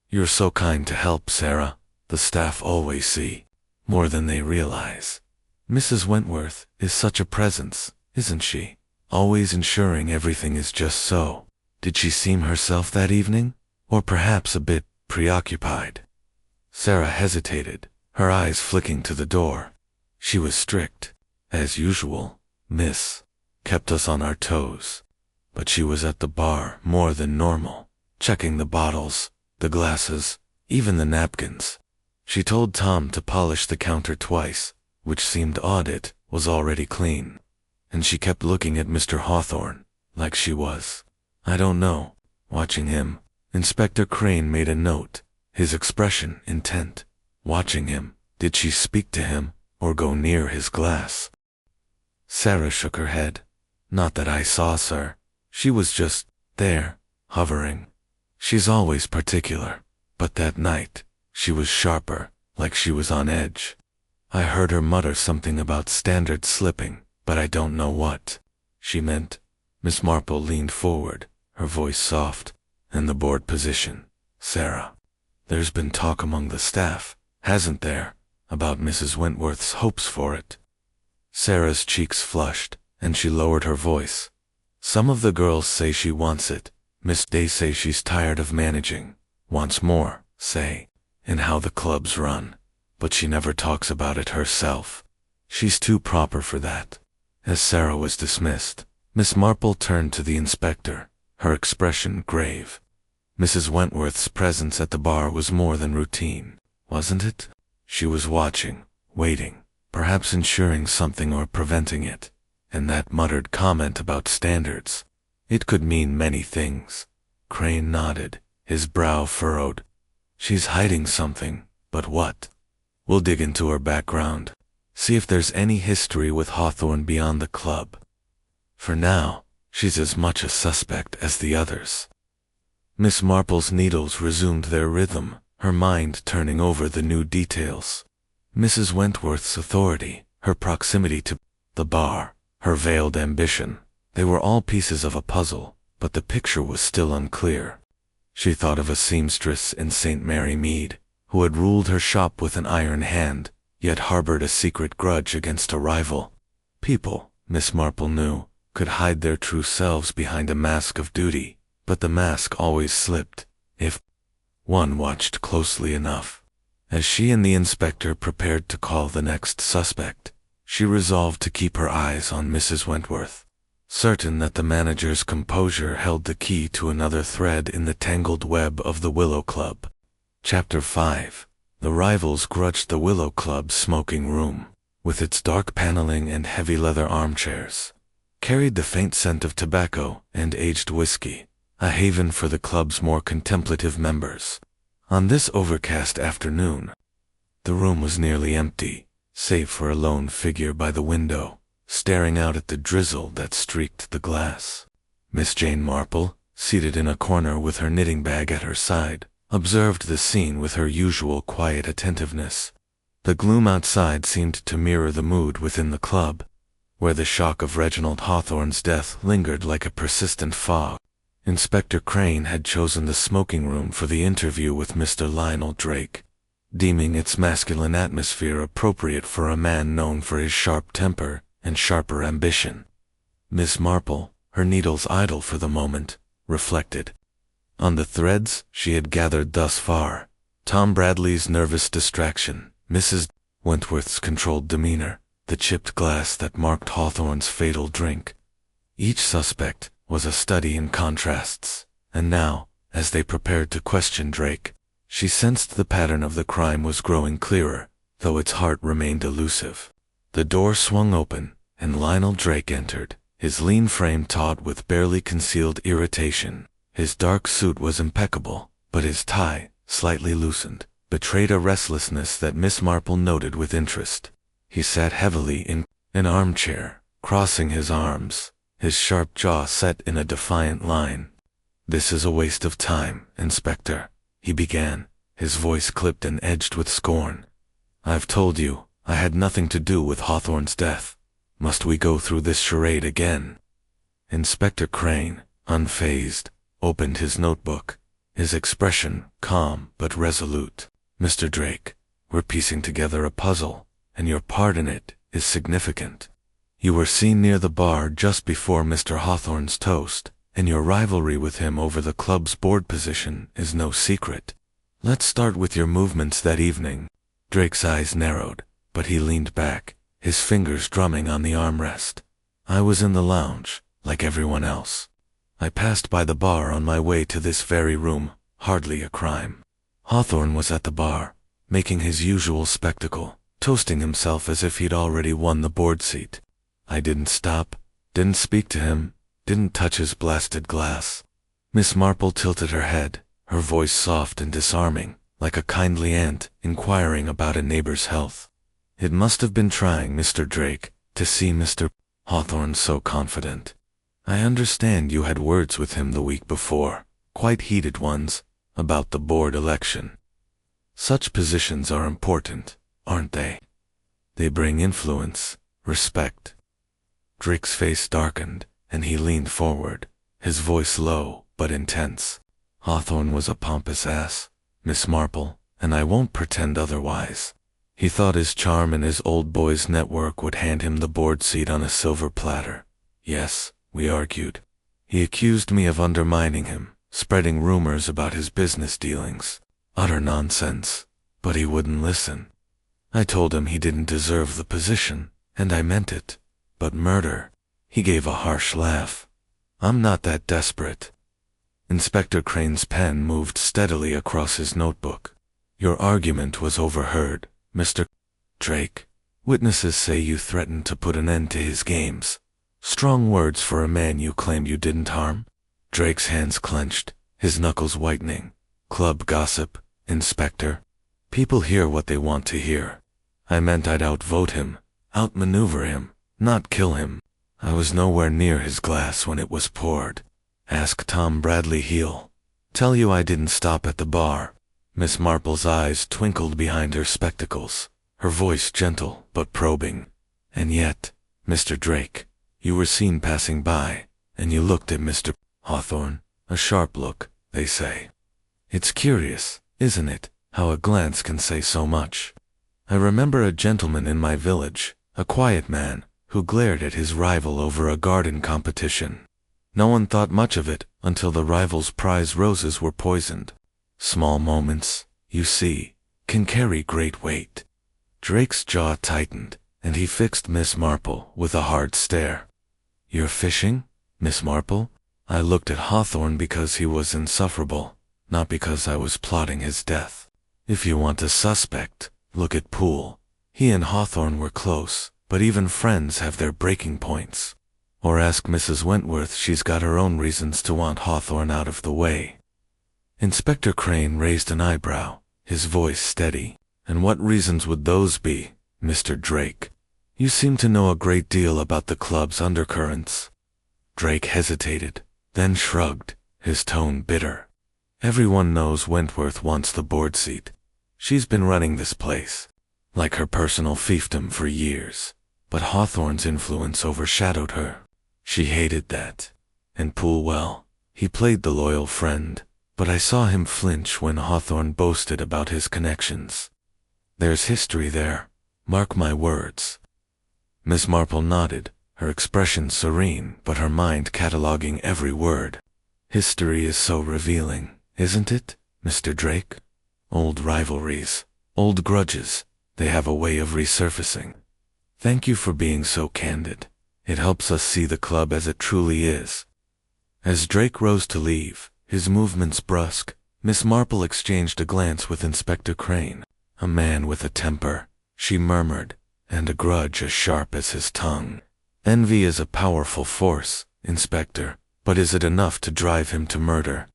"You're so kind to help, Sarah. The staff always see more than they realize. Mrs. Wentworth is such a presence, isn't she? Always ensuring everything is just so. Did she seem herself that evening? Or perhaps a bit preoccupied?" Sarah hesitated, her eyes flicking to the door. "She was strict, as usual, miss. Kept us on our toes. But she was at the bar more than normal, checking the bottles, the glasses, even the napkins. She told Tom to polish the counter twice, which seemed odd. It was already clean. And she kept looking at Mr. Hawthorne, like she was, I don't know, watching him." Inspector Crane made a note, his expression intent. Watching him. Did she speak to him, or go near his glass? Sarah shook her head. "Not that I saw, sir. She was just there, hovering. She's always particular, but that night, she was sharper, like she was on edge. I heard her mutter something about standard slipping, but I don't know what she meant." Miss Marple leaned forward, her voice soft. "In the board position, Sarah. There's been talk among the staff, hasn't there, about Mrs. Wentworth's hopes for it?" Sarah's cheeks flushed, and she lowered her voice. "Some of the girls say she wants it. Miss Day say she's tired of managing, wants more, say, in how the clubs run, but she never talks about it herself. She's too proper for that." As Sarah was dismissed, Miss Marple turned to the inspector, her expression grave. Mrs. Wentworth's presence at the bar was more than routine, wasn't it? She was watching, waiting, perhaps ensuring something or preventing it. And that muttered comment about standards, it could mean many things. Crane nodded, his brow furrowed. "She's hiding something, but what? We'll dig into her background, see if there's any history with Hawthorne beyond the club. For now, she's as much a suspect as the others." Miss Marple's needles resumed their rhythm, her mind turning over the new details. Mrs. Wentworth's authority, her proximity to the bar, her veiled ambition, they were all pieces of a puzzle, but the picture was still unclear. She thought of a seamstress in St. Mary Mead, who had ruled her shop with an iron hand, yet harbored a secret grudge against a rival. People, Miss Marple knew, could hide their true selves behind a mask of duty, but the mask always slipped, if one watched closely enough. As she and the inspector prepared to call the next suspect, she resolved to keep her eyes on Mrs. Wentworth, certain that the manager's composure held the key to another thread in the tangled web of the Willow Club. Chapter 5. The rivals grudged the Willow Club's smoking room, with its dark paneling and heavy leather armchairs, carried the faint scent of tobacco and aged whiskey, a haven for the club's more contemplative members. On this overcast afternoon, the room was nearly empty, save for a lone figure by the window, staring out at the drizzle that streaked the glass. Miss Jane Marple, seated in a corner with her knitting bag at her side, observed the scene with her usual quiet attentiveness. The gloom outside seemed to mirror the mood within the club, where the shock of Reginald Hawthorne's death lingered like a persistent fog. Inspector Crane had chosen the smoking room for the interview with Mr. Lionel Drake, deeming its masculine atmosphere appropriate for a man known for his sharp temper and sharper ambition. Miss Marple, her needles idle for the moment, reflected on the threads she had gathered thus far. Tom Bradley's nervous distraction, Mrs. Wentworth's controlled demeanor, the chipped glass that marked Hawthorne's fatal drink. Each suspect was a study in contrasts, and now, as they prepared to question Drake, she sensed the pattern of the crime was growing clearer, though its heart remained elusive. The door swung open, and Lionel Drake entered, his lean frame taut with barely concealed irritation, His dark suit was impeccable, but his tie, slightly loosened, betrayed a restlessness that Miss Marple noted with interest. He sat heavily in an armchair, crossing his arms, his sharp jaw set in a defiant line. "This is a waste of time, Inspector," he began, his voice clipped and edged with scorn. "I've told you, I had nothing to do with Hawthorne's death. Must we go through this charade again?" Inspector Crane, unfazed, opened his notebook, his expression calm but resolute. "Mr. Drake, we're piecing together a puzzle, and your part in it is significant. You were seen near the bar just before Mr. Hawthorne's toast, and your rivalry with him over the club's board position is no secret. Let's start with your movements that evening." Drake's eyes narrowed, but he leaned back, his fingers drumming on the armrest. "I was in the lounge, like everyone else. I passed by the bar on my way to this very room, hardly a crime. Hawthorne was at the bar, making his usual spectacle, toasting himself as if he'd already won the board seat. I didn't stop, didn't speak to him, didn't touch his blasted glass." Miss Marple tilted her head, her voice soft and disarming, like a kindly aunt inquiring about a neighbor's health. "It must have been trying, Mr. Drake, to see Mr. Hawthorne so confident. I understand you had words with him the week before, quite heated ones, about the board election. Such positions are important, aren't they? They bring influence, respect." Drake's face darkened, and he leaned forward, his voice low but intense. "Hawthorne was a pompous ass, Miss Marple, and I won't pretend otherwise. He thought his charm and his old boys' network would hand him the board seat on a silver platter. Yes, we argued. He accused me of undermining him, spreading rumors about his business dealings. Utter nonsense, but he wouldn't listen. I told him he didn't deserve the position, and I meant it. But murder? He gave a harsh laugh. I'm not that desperate." Inspector Crane's pen moved steadily across his notebook. "Your argument was overheard, Mr. Drake. Witnesses say you threatened to put an end to his games. Strong words for a man you claimed you didn't harm." Drake's hands clenched, his knuckles whitening. "Club gossip, Inspector. People hear what they want to hear. I meant I'd outvote him, outmaneuver him, not kill him. I was nowhere near his glass when it was poured. Ask Tom Bradley Heel. Tell you I didn't stop at the bar." Miss Marple's eyes twinkled behind her spectacles, her voice gentle but probing. "And yet, Mr. Drake, you were seen passing by, and you looked at Mr. Hawthorne, a sharp look, they say. It's curious, isn't it, how a glance can say so much? I remember a gentleman in my village, a quiet man, who glared at his rival over a garden competition. No one thought much of it until the rival's prize roses were poisoned. Small moments, you see, can carry great weight." Drake's jaw tightened, and he fixed Miss Marple with a hard stare. "You're fishing, Miss Marple?" "I looked at Hawthorne because he was insufferable, not because I was plotting his death. If you want a suspect, look at Poole. He and Hawthorne were close, but even friends have their breaking points. Or ask Mrs. Wentworth, she's got her own reasons to want Hawthorne out of the way." Inspector Crane raised an eyebrow, his voice steady. "And what reasons would those be, Mr. Drake? You seem to know a great deal about the club's undercurrents." Drake hesitated, then shrugged, his tone bitter. "Everyone knows Wentworth wants the board seat. She's been running this place, like her personal fiefdom for years. But Hawthorne's influence overshadowed her. She hated that. And Poole, well, he played the loyal friend, but I saw him flinch when Hawthorne boasted about his connections. There's history there, mark my words." Miss Marple nodded, her expression serene but her mind cataloging every word. "History is so revealing, isn't it, Mr. Drake? Old rivalries, old grudges, they have a way of resurfacing. Thank you for being so candid. It helps us see the club as it truly is." As Drake rose to leave, his movements brusque, Miss Marple exchanged a glance with Inspector Crane. "A man with a temper," she murmured, "and a grudge as sharp as his tongue. Envy is a powerful force, Inspector, But is it enough to drive him to murder?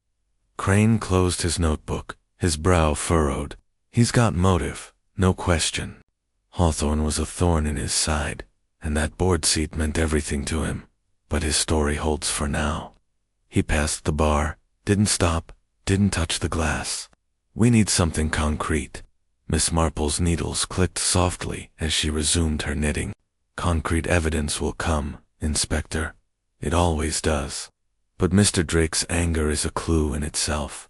Crane closed his notebook, his brow furrowed. He's got motive, no question. Hawthorne was a thorn in his side, and that board seat meant everything to him. But his story holds for now. He passed the bar, didn't stop, didn't touch the glass. We need something concrete. Miss Marple's needles clicked softly as she resumed her knitting. Concrete evidence will come, Inspector. It always does. But Mr. Drake's anger is a clue in itself.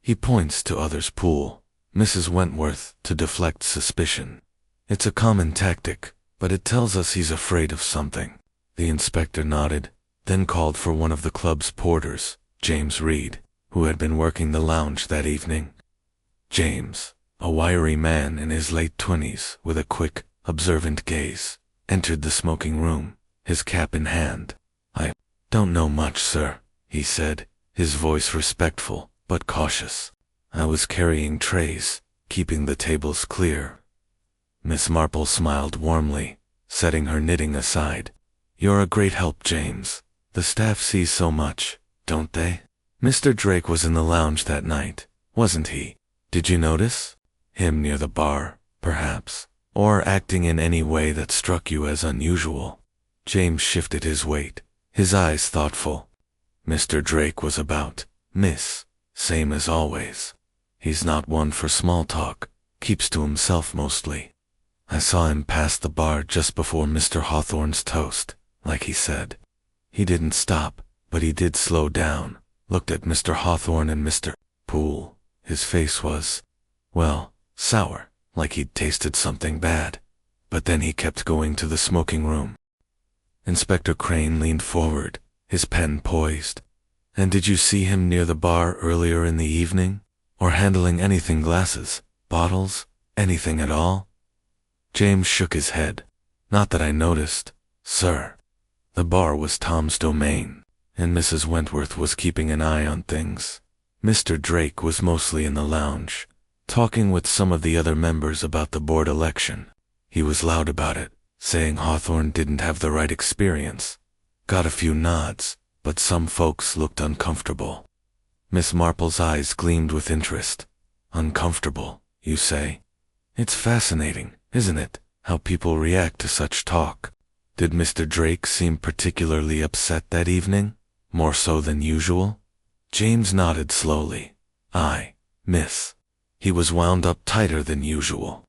He points to others' pool, Mrs. Wentworth, to deflect suspicion. It's a common tactic, but it tells us he's afraid of something. The inspector nodded, then called for one of the club's porters, James Reed, who had been working the lounge that evening. James, a wiry man in his late 20s with a quick, observant gaze, entered the smoking room, his cap in hand. "I don't know much, sir," he said, his voice respectful but cautious. "I was carrying trays, keeping the tables clear." Miss Marple smiled warmly, setting her knitting aside. "You're a great help, James. The staff sees so much, don't they? Mr. Drake was in the lounge that night, wasn't he? Did you notice? Him near the bar, perhaps, or acting in any way that struck you as unusual?" James shifted his weight, his eyes thoughtful. "Mr. Drake was about, miss, same as always. He's not one for small talk, keeps to himself mostly. I saw him pass the bar just before Mr. Hawthorne's toast, like he said. He didn't stop, but he did slow down, looked at Mr. Hawthorne and Mr. Poole. His face was, well, sour, like he'd tasted something bad. But then he kept going to the smoking room." Inspector Crane leaned forward, his pen poised. "And did you see him near the bar earlier in the evening? Or handling anything, glasses, bottles, anything at all?" James shook his head. "Not that I noticed, sir. The bar was Tom's domain, and Mrs. Wentworth was keeping an eye on things. Mr. Drake was mostly in the lounge, talking with some of the other members about the board election. He was loud about it, saying Hawthorne didn't have the right experience. Got a few nods, but some folks looked uncomfortable." Miss Marple's eyes gleamed with interest. "Uncomfortable, you say? It's fascinating, isn't it, how people react to such talk? Did Mr. Drake seem particularly upset that evening? More so than usual?" James nodded slowly. "Aye, miss. He was wound up tighter than usual.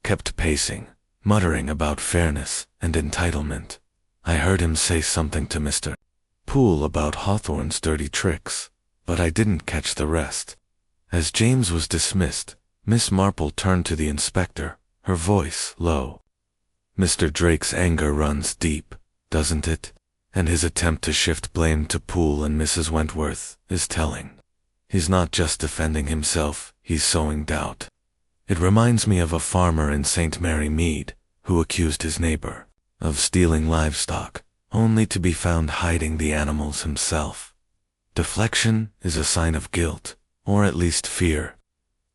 Kept pacing, muttering about fairness and entitlement. I heard him say something to Mr. Poole about Hawthorne's dirty tricks, but I didn't catch the rest." As James was dismissed, Miss Marple turned to the inspector, her voice low. "Mr. Drake's anger runs deep, doesn't it? And his attempt to shift blame to Poole and Mrs. Wentworth is telling. He's not just defending himself, he's sowing doubt. It reminds me of a farmer in St. Mary Mead who accused his neighbor of stealing livestock, only to be found hiding the animals himself. Deflection is a sign of guilt, or at least fear."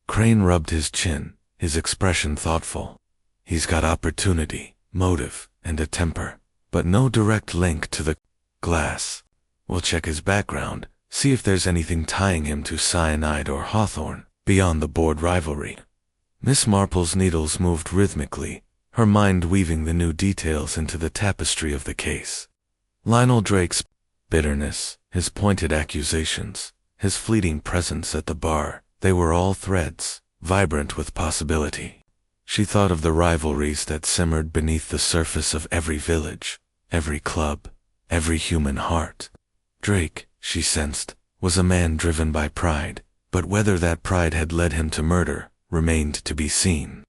Crane rubbed his chin, his expression thoughtful. "He's got opportunity, motive, and a temper, but no direct link to the glass. We'll check his background, see if there's anything tying him to cyanide or Hawthorne, beyond the board rivalry." Miss Marple's needles moved rhythmically, her mind weaving the new details into the tapestry of the case. Lionel Drake's bitterness, his pointed accusations, his fleeting presence at the bar, they were all threads, vibrant with possibility. She thought of the rivalries that simmered beneath the surface of every village, every club, every human heart. Drake, she sensed, was a man driven by pride, but whether that pride had led him to murder remained to be seen.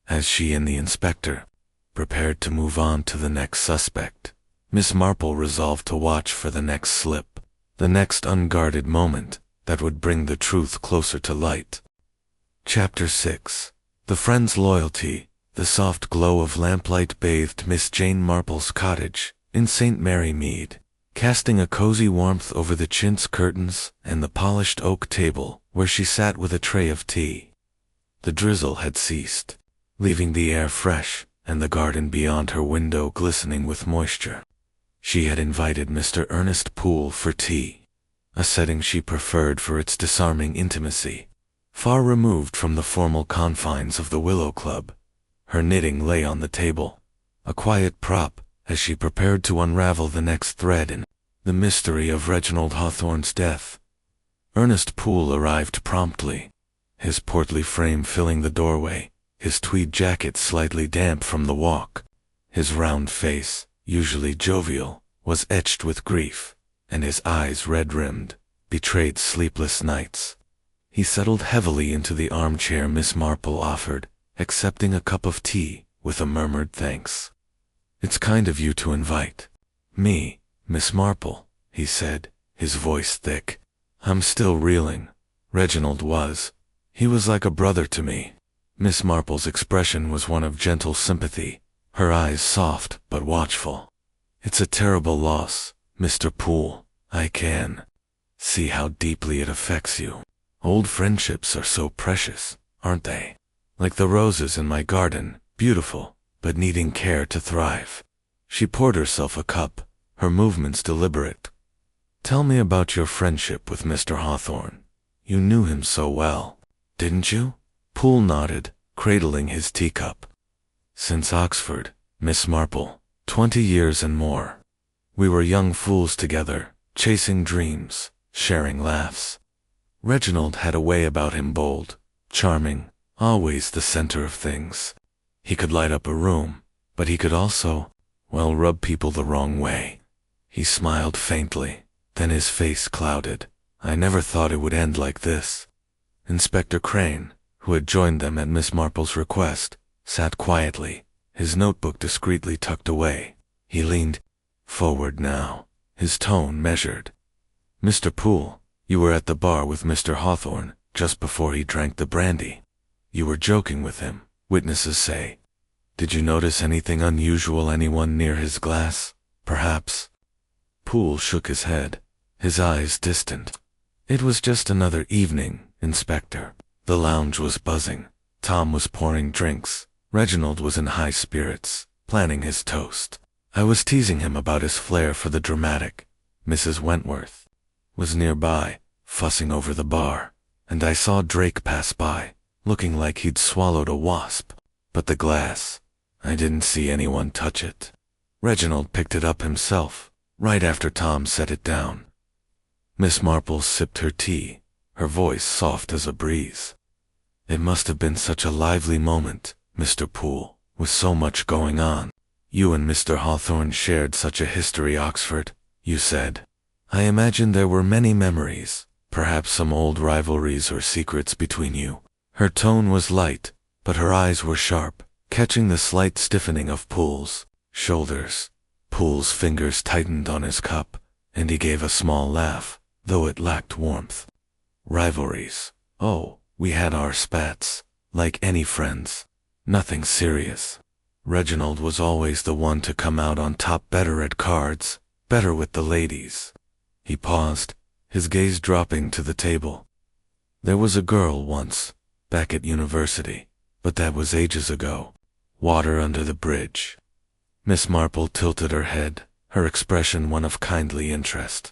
As she and the inspector prepared to move on to the next suspect, Miss Marple resolved to watch for the next slip, the next unguarded moment that would bring the truth closer to light. Chapter 6. The friend's loyalty. The soft glow of lamplight bathed Miss Jane Marple's cottage in St. Mary Mead, casting a cozy warmth over the chintz curtains and the polished oak table where she sat with a tray of tea. The drizzle had ceased, leaving the air fresh and the garden beyond her window glistening with moisture. She had invited Mr. Ernest Poole for tea, a setting she preferred for its disarming intimacy. Far removed from the formal confines of the Willow Club, her knitting lay on the table, a quiet prop as she prepared to unravel the next thread in the mystery of Reginald Hawthorne's death. Ernest Poole arrived promptly, his portly frame filling the doorway, his tweed jacket slightly damp from the walk. His round face, usually jovial, was etched with grief, and his eyes red-rimmed, betrayed sleepless nights. He settled heavily into the armchair Miss Marple offered, accepting a cup of tea with a murmured thanks. "It's kind of you to invite me, Miss Marple," he said, his voice thick. "I'm still reeling. Reginald was. He was like a brother to me." Miss Marple's expression was one of gentle sympathy, her eyes soft but watchful. "It's a terrible loss, Mr. Poole. I can see how deeply it affects you. Old friendships are so precious, aren't they? Like the roses in my garden, beautiful, but needing care to thrive." She poured herself a cup, her movements deliberate. "Tell me about your friendship with Mr. Hawthorne. You knew him so well, didn't you?" Poole nodded, cradling his teacup. "Since Oxford, Miss Marple, 20 years and more. We were young fools together, chasing dreams, sharing laughs. Reginald had a way about him, bold, charming, always the center of things. He could light up a room, but he could also, well, rub people the wrong way." He smiled faintly, then his face clouded. "I never thought it would end like this." Inspector Crane, who had joined them at Miss Marple's request, sat quietly, his notebook discreetly tucked away. He leaned forward now, his tone measured. "Mr. Poole, you were at the bar with Mr. Hawthorne just before he drank the brandy. You were joking with him, witnesses say. Did you notice anything unusual, anyone near his glass, perhaps?" Poole shook his head, his eyes distant. "It was just another evening, Inspector. The lounge was buzzing. Tom was pouring drinks. Reginald was in high spirits, planning his toast. I was teasing him about his flair for the dramatic. Mrs. Wentworth was nearby, fussing over the bar, and I saw Drake pass by, looking like he'd swallowed a wasp. But the glass, I didn't see anyone touch it. Reginald picked it up himself, right after Tom set it down." Miss Marple sipped her tea, her voice soft as a breeze. "It must have been such a lively moment, Mr. Poole, with so much going on. You and Mr. Hawthorne shared such a history, Oxford, you said. I imagine there were many memories, perhaps some old rivalries or secrets between you." Her tone was light, but her eyes were sharp, catching the slight stiffening of Poole's shoulders. Poole's fingers tightened on his cup, and he gave a small laugh, though it lacked warmth. "Rivalries. Oh, we had our spats, like any friends. Nothing serious. Reginald was always the one to come out on top, better at cards, better with the ladies." He paused, his gaze dropping to the table. "There was a girl once, back at university, but that was ages ago. Water under the bridge." Miss Marple tilted her head, her expression one of kindly interest.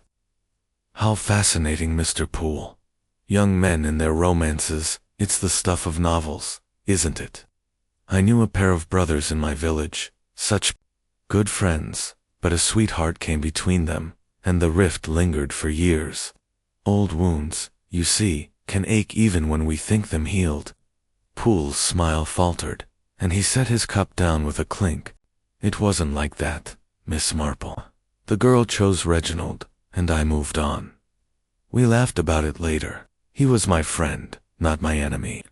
"How fascinating, Mr. Poole. Young men and their romances, it's the stuff of novels, isn't it? I knew a pair of brothers in my village, such good friends, but a sweetheart came between them, and the rift lingered for years. Old wounds, you see, can ache even when we think them healed." Poole's smile faltered, and he set his cup down with a clink. "It wasn't like that, Miss Marple. The girl chose Reginald, and I moved on. We laughed about it later. He was my friend, not my enemy."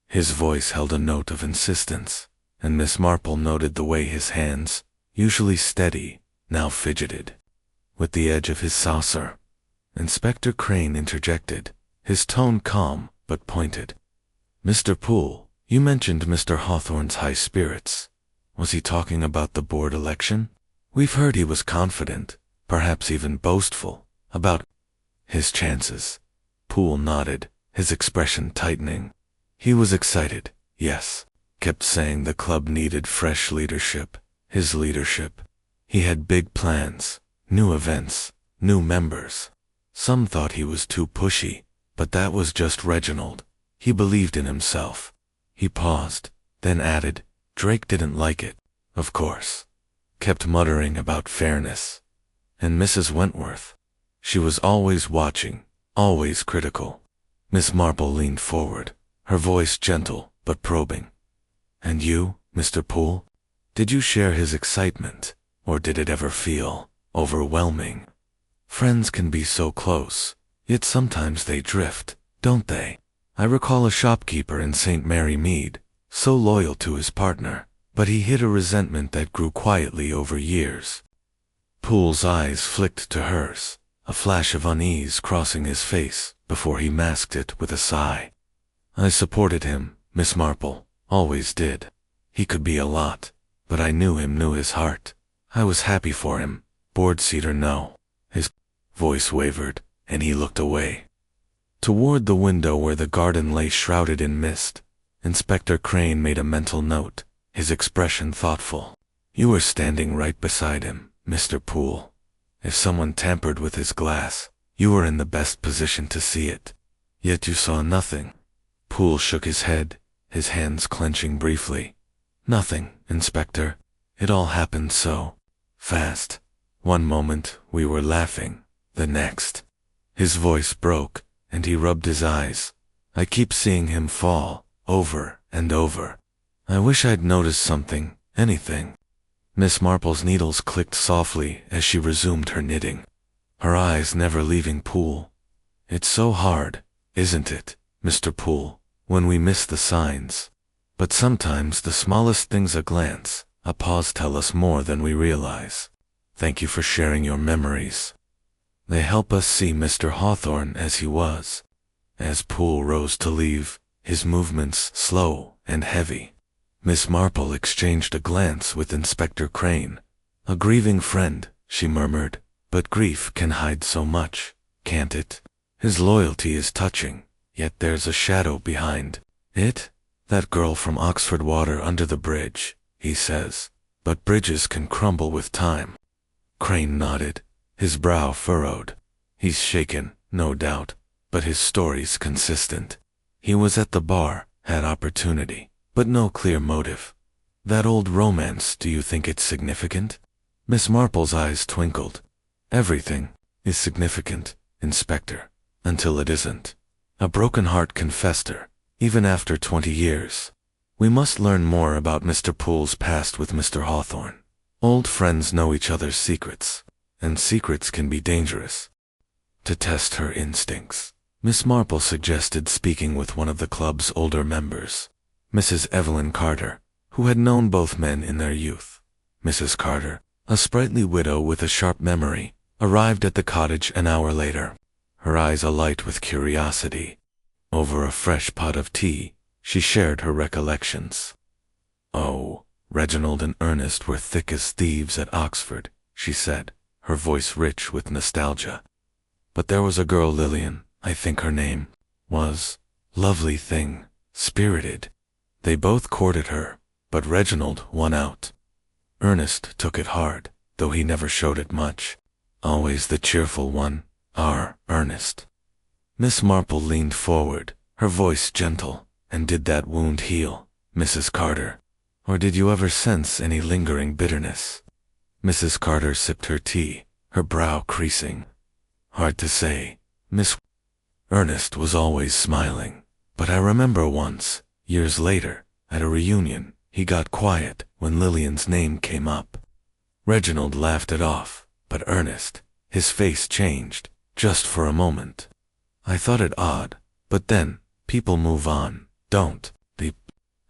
His voice held a note of insistence, and Miss Marple noted the way his hands, usually steady, now fidgeted with the edge of his saucer. Inspector Crane interjected, his tone calm but pointed. "Mr. Poole, you mentioned Mr. Hawthorne's high spirits. Was he talking about the board election? We've heard he was confident, perhaps even boastful, about his chances." Poole nodded, his expression tightening. "He was excited, yes. Kept saying the club needed fresh leadership, his leadership. He had big plans, new events, new members. Some thought he was too pushy, but that was just Reginald. He believed in himself. He paused, then added, Drake didn't like it, of course. Kept muttering about fairness. And Mrs. Wentworth. She was always watching, always critical. Miss Marple leaned forward, her voice gentle but probing. And you, Mr. Poole? Did you share his excitement, or did it ever feel overwhelming? Friends can be so close, yet sometimes they drift, don't they? I recall a shopkeeper in St. Mary Mead, so loyal to his partner, but he hid a resentment that grew quietly over years. Poole's eyes flicked to hers, a flash of unease crossing his face before he masked it with a sigh. I supported him, Miss Marple, always did. He could be a lot, but I knew his heart. I was happy for him, board seat or no. His voice wavered, and he looked away. Toward the window where the garden lay shrouded in mist, Inspector Crane made a mental note, his expression thoughtful. You were standing right beside him, Mr. Poole. If someone tampered with his glass, you were in the best position to see it. Yet you saw nothing. Poole shook his head, his hands clenching briefly. Nothing, Inspector. It all happened so fast. One moment we were laughing, the next. His voice broke, and he rubbed his eyes. I keep seeing him fall, over and over. I wish I'd noticed something, anything. Miss Marple's needles clicked softly as she resumed her knitting, her eyes never leaving Poole. It's so hard, isn't it, Mr. Poole, when we miss the signs? But sometimes the smallest things, a glance, a pause, tell us more than we realize. Thank you for sharing your memories. They help us see Mr. Hawthorne as he was. As Poole rose to leave, his movements slow and heavy, Miss Marple exchanged a glance with Inspector Crane. A grieving friend, she murmured, but grief can hide so much, can't it? His loyalty is touching, yet there's a shadow behind it. That girl from Oxford, water under the bridge, he says, but bridges can crumble with time. Crane nodded, his brow furrowed. He's shaken, no doubt, but his story's consistent. He was at the bar, had opportunity, but no clear motive. That old romance, do you think it's significant? Miss Marple's eyes twinkled. Everything is significant, Inspector, until it isn't. A broken heart confessed her, even after 20 years. We must learn more about Mr. Poole's past with Mr. Hawthorne. Old friends know each other's secrets, and secrets can be dangerous. To test her instincts, Miss Marple suggested speaking with one of the club's older members, Mrs. Evelyn Carter, who had known both men in their youth. Mrs. Carter, a sprightly widow with a sharp memory, arrived at the cottage an hour later, her eyes alight with curiosity. Over a fresh pot of tea, she shared her recollections. Oh, Reginald and Ernest were thick as thieves at Oxford, she said, her voice rich with nostalgia. But there was a girl, Lillian, I think her name was. Lovely thing, spirited. They both courted her, but Reginald won out. Ernest took it hard, though he never showed it much. Always the cheerful one, our Ernest. Miss Marple leaned forward, her voice gentle. And did that wound heal, Mrs. Carter? Or did you ever sense any lingering bitterness? Mrs. Carter sipped her tea, her brow creasing. Hard to say, Miss. Ernest was always smiling, but I remember once, years later, at a reunion, he got quiet when Lillian's name came up. Reginald laughed it off, but Ernest, his face changed, just for a moment. I thought it odd, but then, people move on, don't they?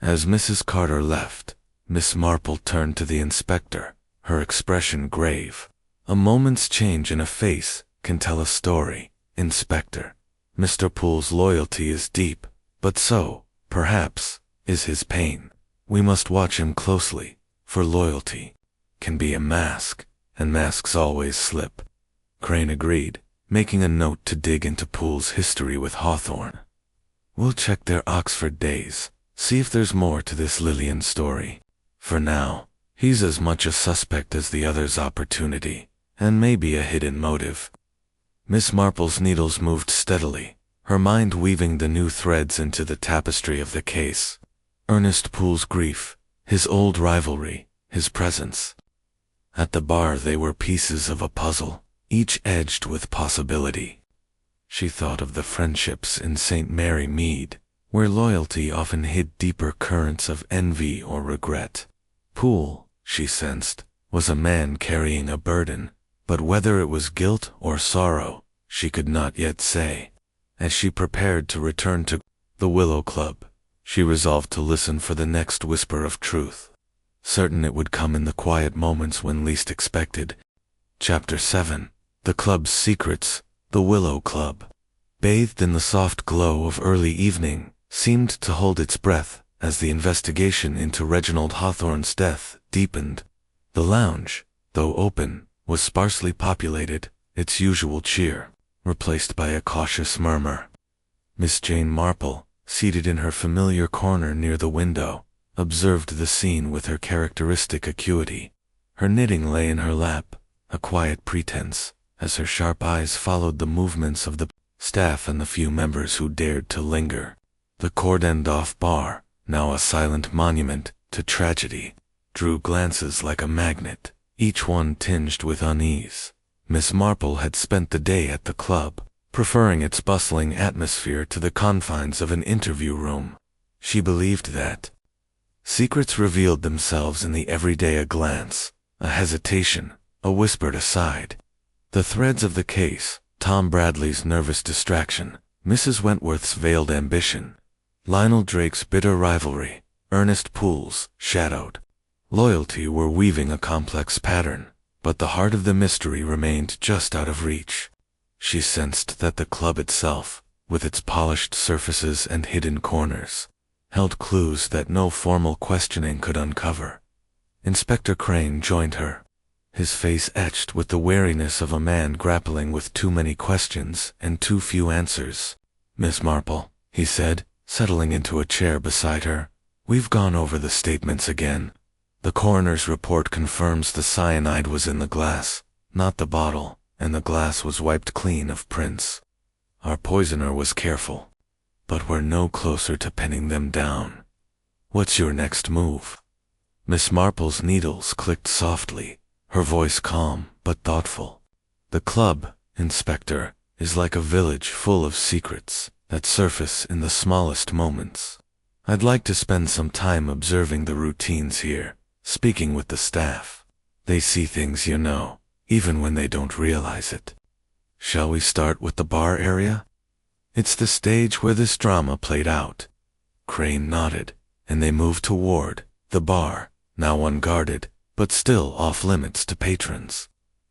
As Mrs. Carter left, Miss Marple turned to the inspector, her expression grave. A moment's change in a face can tell a story, Inspector. Mr. Poole's loyalty is deep, but so, perhaps, is his pain. We must watch him closely, for loyalty can be a mask, and masks always slip. Crane agreed, making a note to dig into Poole's history with Hawthorne. We'll check their Oxford days, see if there's more to this Lillian story. For now, he's as much a suspect as the other's opportunity, and maybe a hidden motive. Miss Marple's needles moved steadily, her mind weaving the new threads into the tapestry of the case. Ernest Poole's grief, his old rivalry, his presence. At the bar they were pieces of a puzzle, each edged with possibility. She thought of the friendships in St. Mary Mead, where loyalty often hid deeper currents of envy or regret. Poole, she sensed, was a man carrying a burden, but whether it was guilt or sorrow, she could not yet say. As she prepared to return to the Willow Club, she resolved to listen for the next whisper of truth, certain it would come in the quiet moments when least expected. Chapter 7. The Club's Secrets. The Willow Club, bathed in the soft glow of early evening, seemed to hold its breath as the investigation into Reginald Hawthorne's death deepened. The lounge, though open, was sparsely populated, its usual cheer replaced by a cautious murmur. Miss Jane Marple, seated in her familiar corner near the window, observed the scene with her characteristic acuity. Her knitting lay in her lap, a quiet pretense, as her sharp eyes followed the movements of the staff and the few members who dared to linger. The cordoned-off bar, now a silent monument to tragedy, drew glances like a magnet, each one tinged with unease. Miss Marple had spent the day at the club, preferring its bustling atmosphere to the confines of an interview room. She believed that secrets revealed themselves in the everyday, a glance, a hesitation, a whispered aside. The threads of the case, Tom Bradley's nervous distraction, Mrs. Wentworth's veiled ambition, Lionel Drake's bitter rivalry, Ernest Poole's shadowed loyalty were weaving a complex pattern, but the heart of the mystery remained just out of reach. She sensed that the club itself, with its polished surfaces and hidden corners, held clues that no formal questioning could uncover. Inspector Crane joined her, his face etched with the wariness of a man grappling with too many questions and too few answers. "Miss Marple," he said, settling into a chair beside her, "we've gone over the statements again. The coroner's report confirms the cyanide was in the glass, not the bottle, and the glass was wiped clean of prints. Our poisoner was careful, but we're no closer to pinning them down. What's your next move?" Miss Marple's needles clicked softly, her voice calm but thoughtful. "The club, Inspector, is like a village full of secrets that surface in the smallest moments. I'd like to spend some time observing the routines here, speaking with the staff. They see things, you know, even when they don't realize it. Shall we start with the bar area? It's the stage where this drama played out." Crane nodded, and they moved toward the bar, now unguarded, but still off-limits to patrons.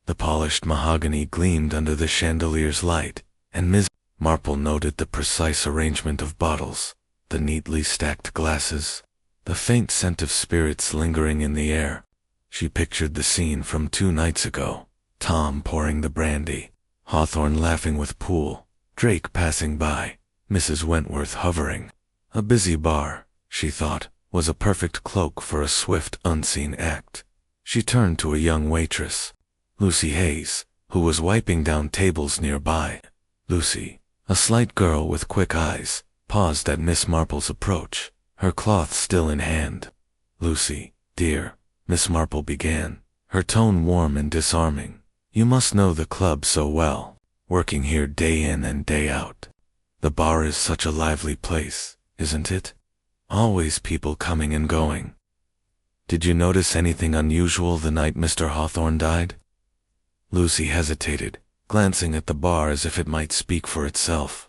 The polished mahogany gleamed under the chandelier's light, and Ms. Marple noted the precise arrangement of bottles, the neatly stacked glasses, the faint scent of spirits lingering in the air. She pictured the scene from 2 nights ago, Tom pouring the brandy, Hawthorne laughing with Poole, Drake passing by, Mrs. Wentworth hovering. A busy bar, she thought, was a perfect cloak for a swift, unseen act. She turned to a young waitress, Lucy Hayes, who was wiping down tables nearby. Lucy, a slight girl with quick eyes, paused at Miss Marple's approach, her cloth still in hand. "Lucy, dear," Miss Marple began, her tone warm and disarming, "you must know the club so well, working here day in and day out. The bar is such a lively place, isn't it? Always people coming and going. Did you notice anything unusual the night Mr. Hawthorne died?" Lucy hesitated, glancing at the bar as if it might speak for itself.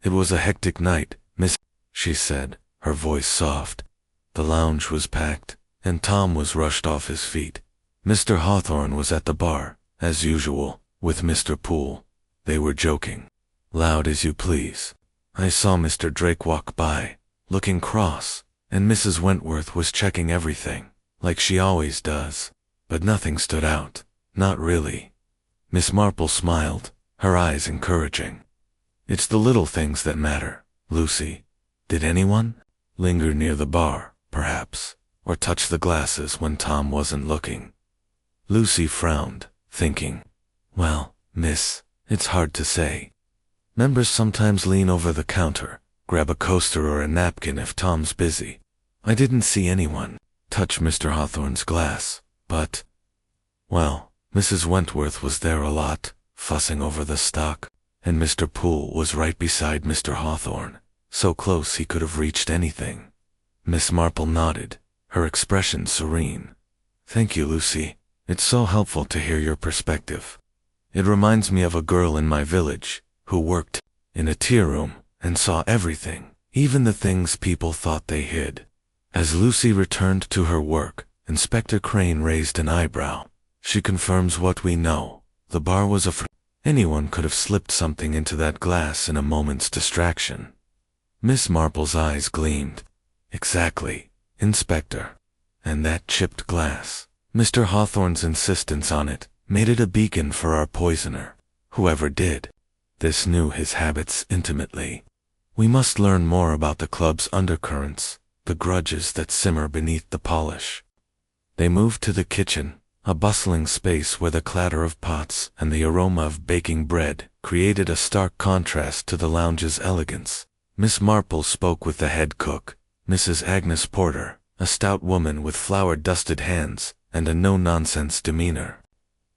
"It was a hectic night, Miss," she said, her voice soft. "The lounge was packed, and Tom was rushed off his feet. Mr. Hawthorne was at the bar, as usual, with Mr. Poole. They were joking. Loud as you please. I saw Mr. Drake walk by, looking cross, and Mrs. Wentworth was checking everything, like she always does. But nothing stood out, not really." Miss Marple smiled, her eyes encouraging. "It's the little things that matter, Lucy. Did anyone linger near the bar, perhaps, or touch the glasses when Tom wasn't looking?" Lucy frowned, thinking, "Well, Miss, It's hard to say. Members sometimes lean over the counter, grab a coaster or a napkin if Tom's busy. I didn't see anyone touch Mr. Hawthorne's glass, but, well, Mrs. Wentworth was there a lot, fussing over the stock, and Mr. Poole was right beside Mr. Hawthorne, so close he could have reached anything. Miss Marple nodded, her expression serene. Thank you, Lucy. It's so helpful to hear your perspective. It reminds me of a girl in my village who worked in a tea room and saw everything, even the things people thought they hid. As Lucy returned to her work, Inspector Crane raised an eyebrow. She confirms what we know. The bar was anyone could have slipped something into that glass in a moment's distraction. Miss Marple's eyes gleamed. Exactly, Inspector. And that chipped glass. Mr. Hawthorne's insistence on it made it a beacon for our poisoner, whoever did. This knew his habits intimately. We must learn more about the club's undercurrents, the grudges that simmer beneath the polish. They moved to the kitchen, a bustling space where the clatter of pots and the aroma of baking bread created a stark contrast to the lounge's elegance. Miss Marple spoke with the head cook, Mrs. Agnes Porter, a stout woman with flour-dusted hands and a no-nonsense demeanor.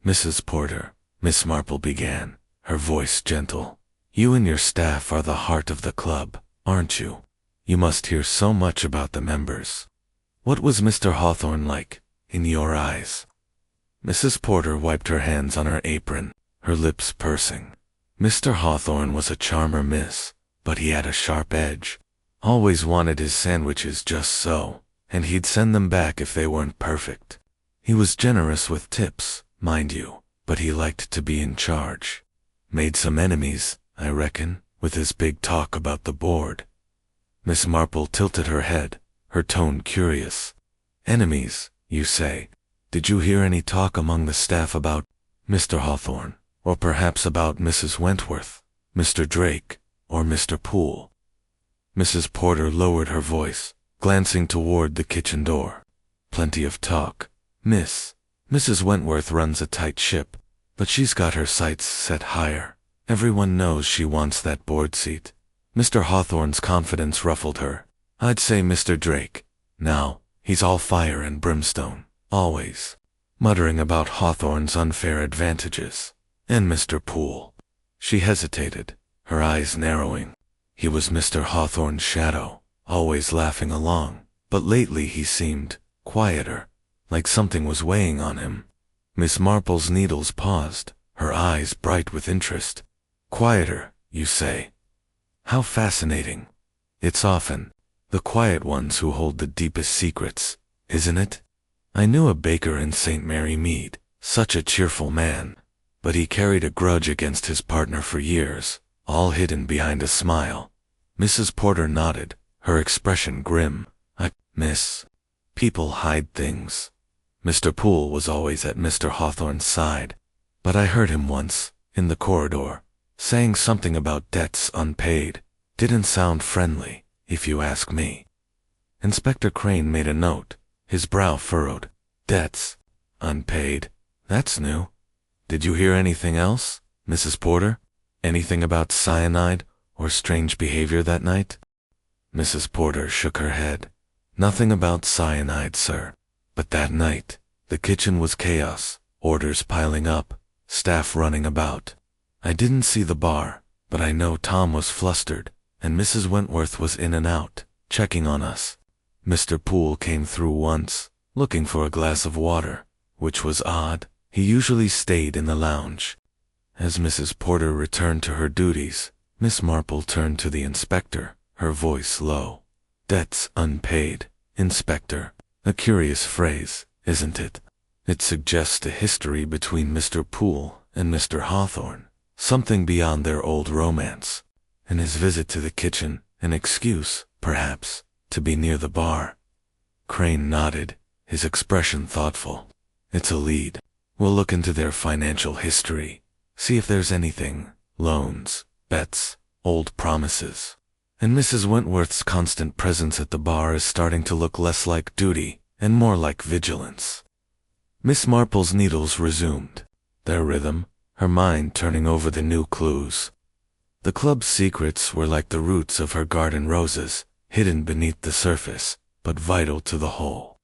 Mrs. Porter, Miss Marple began, her voice gentle. You and your staff are the heart of the club, aren't you? You must hear so much about the members. What was Mr. Hawthorne like, in your eyes? Mrs. Porter wiped her hands on her apron, her lips pursing. Mr. Hawthorne was a charmer, miss, but he had a sharp edge. Always wanted his sandwiches just so, and he'd send them back if they weren't perfect. He was generous with tips, mind you, but he liked to be in charge. Made some enemies, I reckon, with his big talk about the board. Miss Marple tilted her head, her tone curious. Enemies, you say? Did you hear any talk among the staff about Mr. Hawthorne, or perhaps about Mrs. Wentworth, Mr. Drake, or Mr. Poole? Mrs. Porter lowered her voice, glancing toward the kitchen door. Plenty of talk, miss. Mrs. Wentworth runs a tight ship, but she's got her sights set higher. Everyone knows she wants that board seat. Mr. Hawthorne's confidence ruffled her. I'd say Mr. Drake. Now, he's all fire and brimstone, always, muttering about Hawthorne's unfair advantages. And Mr. Poole. She hesitated, her eyes narrowing. He was Mr. Hawthorne's shadow, always laughing along, but lately he seemed quieter, like something was weighing on him. Miss Marple's needles paused, her eyes bright with interest. Quieter, you say? How fascinating. It's often the quiet ones who hold the deepest secrets, isn't it? I knew a baker in St. Mary Mead, such a cheerful man, but he carried a grudge against his partner for years, all hidden behind a smile. Mrs. Porter nodded, her expression grim. Miss, people hide things. Mr. Poole was always at Mr. Hawthorne's side, but I heard him once, in the corridor, saying something about debts unpaid. Didn't sound friendly, if you ask me. Inspector Crane made a note, his brow furrowed. Debts unpaid? That's new. Did you hear anything else, Mrs. Porter? Anything about cyanide or strange behavior that night? Mrs. Porter shook her head. Nothing about cyanide, sir. But that night, the kitchen was chaos, orders piling up, staff running about. I didn't see the bar, but I know Tom was flustered, and Mrs. Wentworth was in and out, checking on us. Mr. Poole came through once, looking for a glass of water, which was odd. He usually stayed in the lounge. As Mrs. Porter returned to her duties, Miss Marple turned to the inspector, her voice low. Debts unpaid, Inspector. A curious phrase, isn't it? It suggests a history between Mr. Poole and Mr. Hawthorne, something beyond their old romance. And his visit to the kitchen, an excuse, perhaps, to be near the bar. Crane nodded, his expression thoughtful. It's a lead. We'll look into their financial history, see if there's anything, loans, bets, old promises. And Mrs. Wentworth's constant presence at the bar is starting to look less like duty and more like vigilance. Miss Marple's needles resumed their rhythm, her mind turning over the new clues. The club's secrets were like the roots of her garden roses, hidden beneath the surface, but vital to the whole.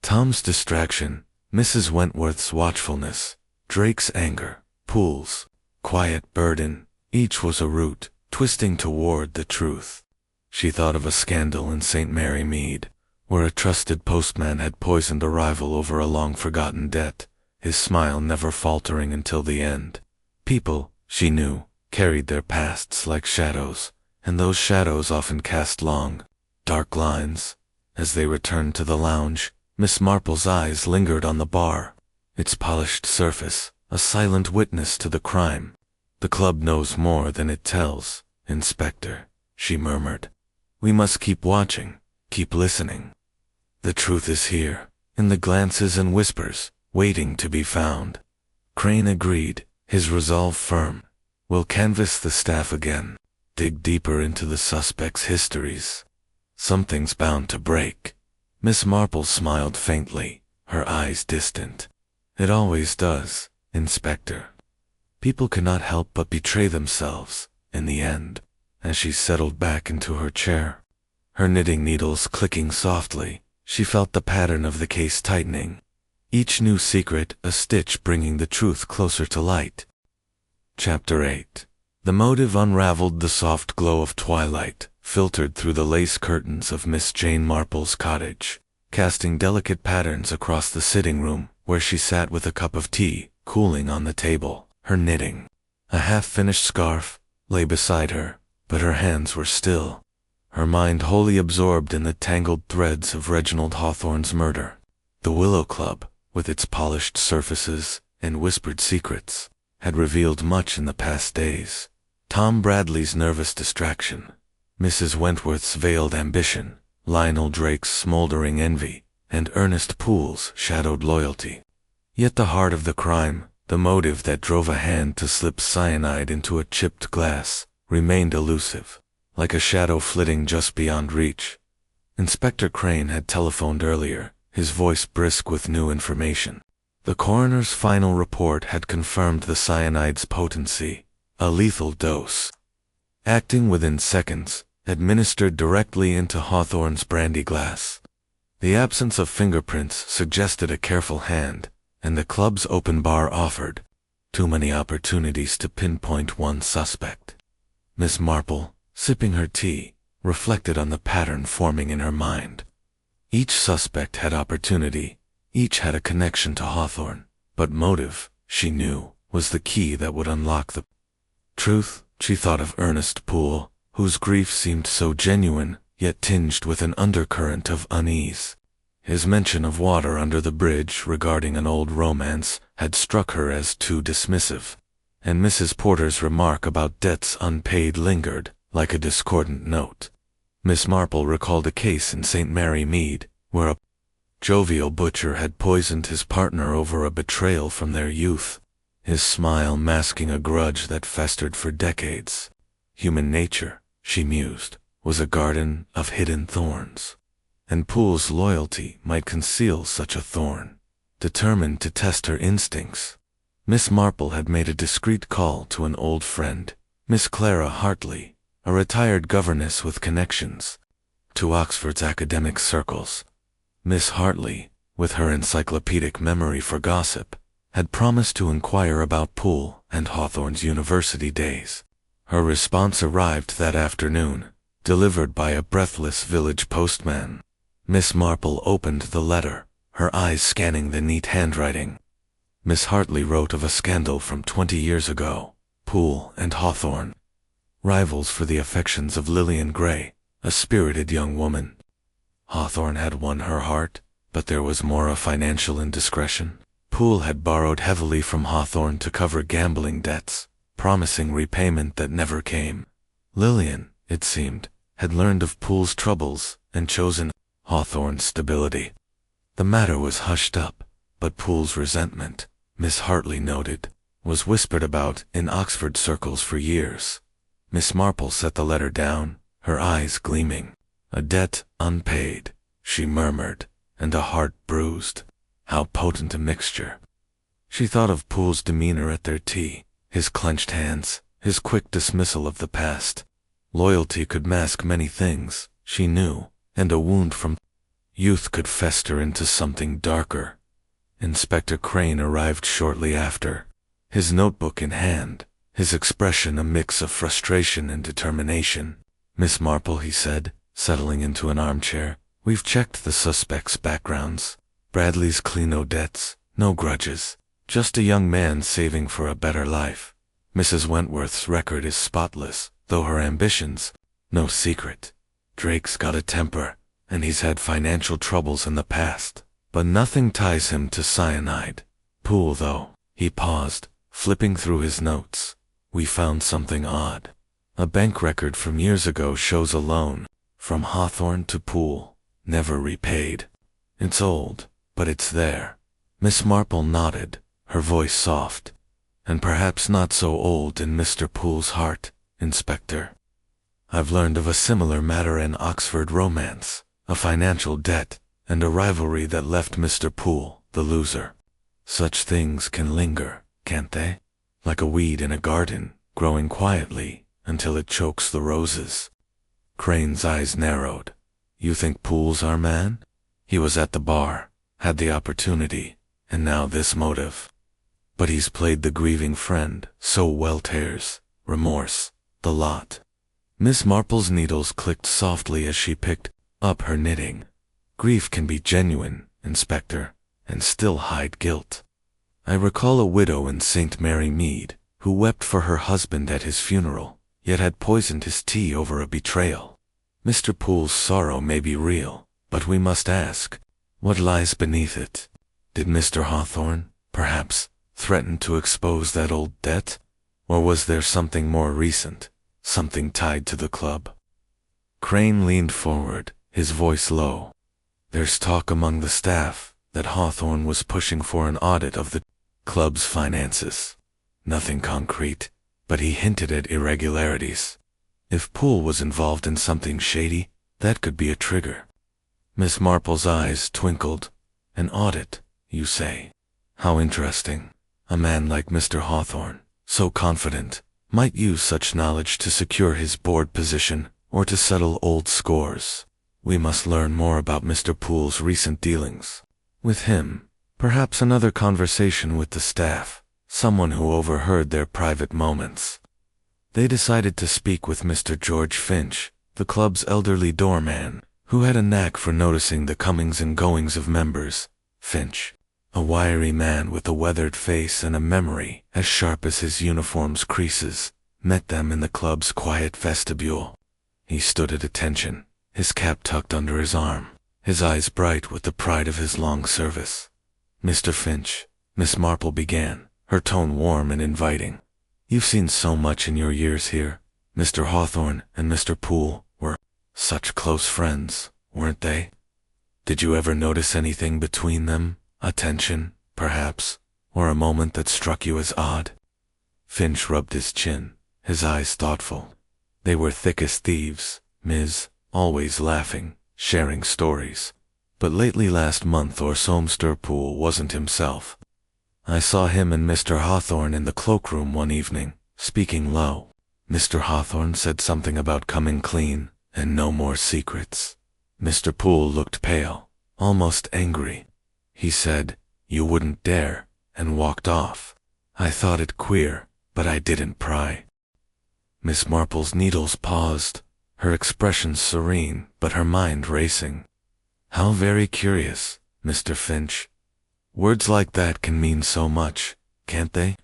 Tom's distraction, Mrs. Wentworth's watchfulness, Drake's anger, Poole's quiet burden, each was a root, twisting toward the truth. She thought of a scandal in St. Mary Mead, where a trusted postman had poisoned a rival over a long-forgotten debt, his smile never faltering until the end. People, she knew, carried their pasts like shadows, and those shadows often cast long, dark lines. As they returned to the lounge, Miss Marple's eyes lingered on the bar, its polished surface, a silent witness to the crime. "The club knows more than it tells, Inspector," she murmured. "We must keep watching, keep listening. The truth is here, in the glances and whispers, waiting to be found." Crane agreed, his resolve firm. "We'll canvass the staff again, dig deeper into the suspects' histories. Something's bound to break." Miss Marple smiled faintly, her eyes distant. "It always does, Inspector. People cannot help but betray themselves, in the end," as she settled back into her chair. Her knitting needles clicking softly, she felt the pattern of the case tightening. Each new secret a stitch bringing the truth closer to light. Chapter 8. The motive unraveled. The soft glow of twilight filtered through the lace curtains of Miss Jane Marple's cottage, casting delicate patterns across the sitting room, where she sat with a cup of tea, cooling on the table. Her knitting, a half-finished scarf, lay beside her, but her hands were still, her mind wholly absorbed in the tangled threads of Reginald Hawthorne's murder. The Willow Club, with its polished surfaces and whispered secrets, had revealed much in the past days. Tom Bradley's nervous distraction, Mrs. Wentworth's veiled ambition, Lionel Drake's smoldering envy, and Ernest Poole's shadowed loyalty. Yet the heart of the crime, the motive that drove a hand to slip cyanide into a chipped glass, remained elusive, like a shadow flitting just beyond reach. Inspector Crane had telephoned earlier, his voice brisk with new information. The coroner's final report had confirmed the cyanide's potency, a lethal dose. Acting within seconds, administered directly into Hawthorne's brandy glass. The absence of fingerprints suggested a careful hand, and the club's open bar offered too many opportunities to pinpoint one suspect. Miss Marple, sipping her tea, reflected on the pattern forming in her mind. Each suspect had opportunity, each had a connection to Hawthorne, but motive, she knew, was the key that would unlock the truth. She thought of Ernest Poole, whose grief seemed so genuine, yet tinged with an undercurrent of unease. His mention of water under the bridge regarding an old romance had struck her as too dismissive, and Mrs. Porter's remark about debts unpaid lingered, like a discordant note. Miss Marple recalled a case in St. Mary Mead, where a jovial butcher had poisoned his partner over a betrayal from their youth, his smile masking a grudge that festered for decades. Human nature, she mused, was a garden of hidden thorns, and Poole's loyalty might conceal such a thorn. Determined to test her instincts, Miss Marple had made a discreet call to an old friend, Miss Clara Hartley, a retired governess with connections to Oxford's academic circles. Miss Hartley, with her encyclopedic memory for gossip, had promised to inquire about Poole and Hawthorne's university days. Her response arrived that afternoon, delivered by a breathless village postman. Miss Marple opened the letter, her eyes scanning the neat handwriting. Miss Hartley wrote of a scandal from 20 years ago, Poole and Hawthorne, rivals for the affections of Lillian Gray, a spirited young woman. Hawthorne had won her heart, but there was more of financial indiscretion. Poole had borrowed heavily from Hawthorne to cover gambling debts, promising repayment that never came. Lillian, it seemed, had learned of Poole's troubles and chosen Hawthorne's stability. The matter was hushed up, but Poole's resentment, Miss Hartley noted, was whispered about in Oxford circles for years. Miss Marple set the letter down, her eyes gleaming. "A debt unpaid," she murmured, "and a heart bruised. How potent a mixture." She thought of Poole's demeanor at their tea, his clenched hands, his quick dismissal of the past. Loyalty could mask many things, she knew, and a wound from youth could fester into something darker. Inspector Crane arrived shortly after, his notebook in hand, his expression a mix of frustration and determination. "Miss Marple," he said, settling into an armchair, "we've checked the suspects' backgrounds. Bradley's clean, no debts, no grudges, just a young man saving for a better life. Mrs. Wentworth's record is spotless, though her ambitions, no secret. Drake's got a temper, and he's had financial troubles in the past, but nothing ties him to cyanide. Poole, though." He paused, flipping through his notes. "We found something odd. A bank record from years ago shows a loan, from Hawthorne to Poole, never repaid. It's old, but it's there." Miss Marple nodded, her voice soft. "And perhaps not so old in Mr. Poole's heart, Inspector. I've learned of a similar matter in Oxford romance, a financial debt, and a rivalry that left Mr. Poole, the loser. Such things can linger, can't they? Like a weed in a garden, growing quietly until it chokes the roses." Crane's eyes narrowed. "You think Poole's our man? He was at the bar, had the opportunity, and now this motive. But he's played the grieving friend so well, tears, remorse, the lot." Miss Marple's needles clicked softly as she picked up her knitting. "Grief can be genuine, Inspector, and still hide guilt. I recall a widow in St. Mary Mead who wept for her husband at his funeral, yet had poisoned his tea over a betrayal. Mr. Poole's sorrow may be real, but we must ask, what lies beneath it? Did Mr. Hawthorne, perhaps, threaten to expose that old debt? Or was there something more recent, something tied to the club?" Crane leaned forward, his voice low. "There's talk among the staff that Hawthorne was pushing for an audit of the club's finances. Nothing concrete, but he hinted at irregularities. If Poole was involved in something shady, that could be a trigger." Miss Marple's eyes twinkled. "An audit, you say? How interesting. A man like Mr. Hawthorne, so confident, might use such knowledge to secure his board position or to settle old scores. We must learn more about Mr. Poole's recent dealings. With him, perhaps another conversation with the staff, someone who overheard their private moments." They decided to speak with Mr. George Finch, the club's elderly doorman, who had a knack for noticing the comings and goings of members. Finch, a wiry man with a weathered face and a memory as sharp as his uniform's creases, met them in the club's quiet vestibule. He stood at attention, his cap tucked under his arm, his eyes bright with the pride of his long service. "Mr. Finch," Miss Marple began, her tone warm and inviting. "You've seen so much in your years here. Mr. Hawthorne and Mr. Poole were such close friends, weren't they? Did you ever notice anything between them? A tension, perhaps, or a moment that struck you as odd?" Finch rubbed his chin, his eyes thoughtful. "They were thick as thieves, Miss, always laughing, sharing stories. But lately, last month or so, Mr. Poole wasn't himself. I saw him and Mr. Hawthorne in the cloakroom one evening, speaking low. Mr. Hawthorne said something about coming clean, and no more secrets. Mr. Poole looked pale, almost angry. He said, 'You wouldn't dare,' and walked off. I thought it queer, but I didn't pry." Miss Marple's needles paused, her expression serene, but her mind racing. "How very curious, Mr. Finch. Words like that can mean so much, can't they?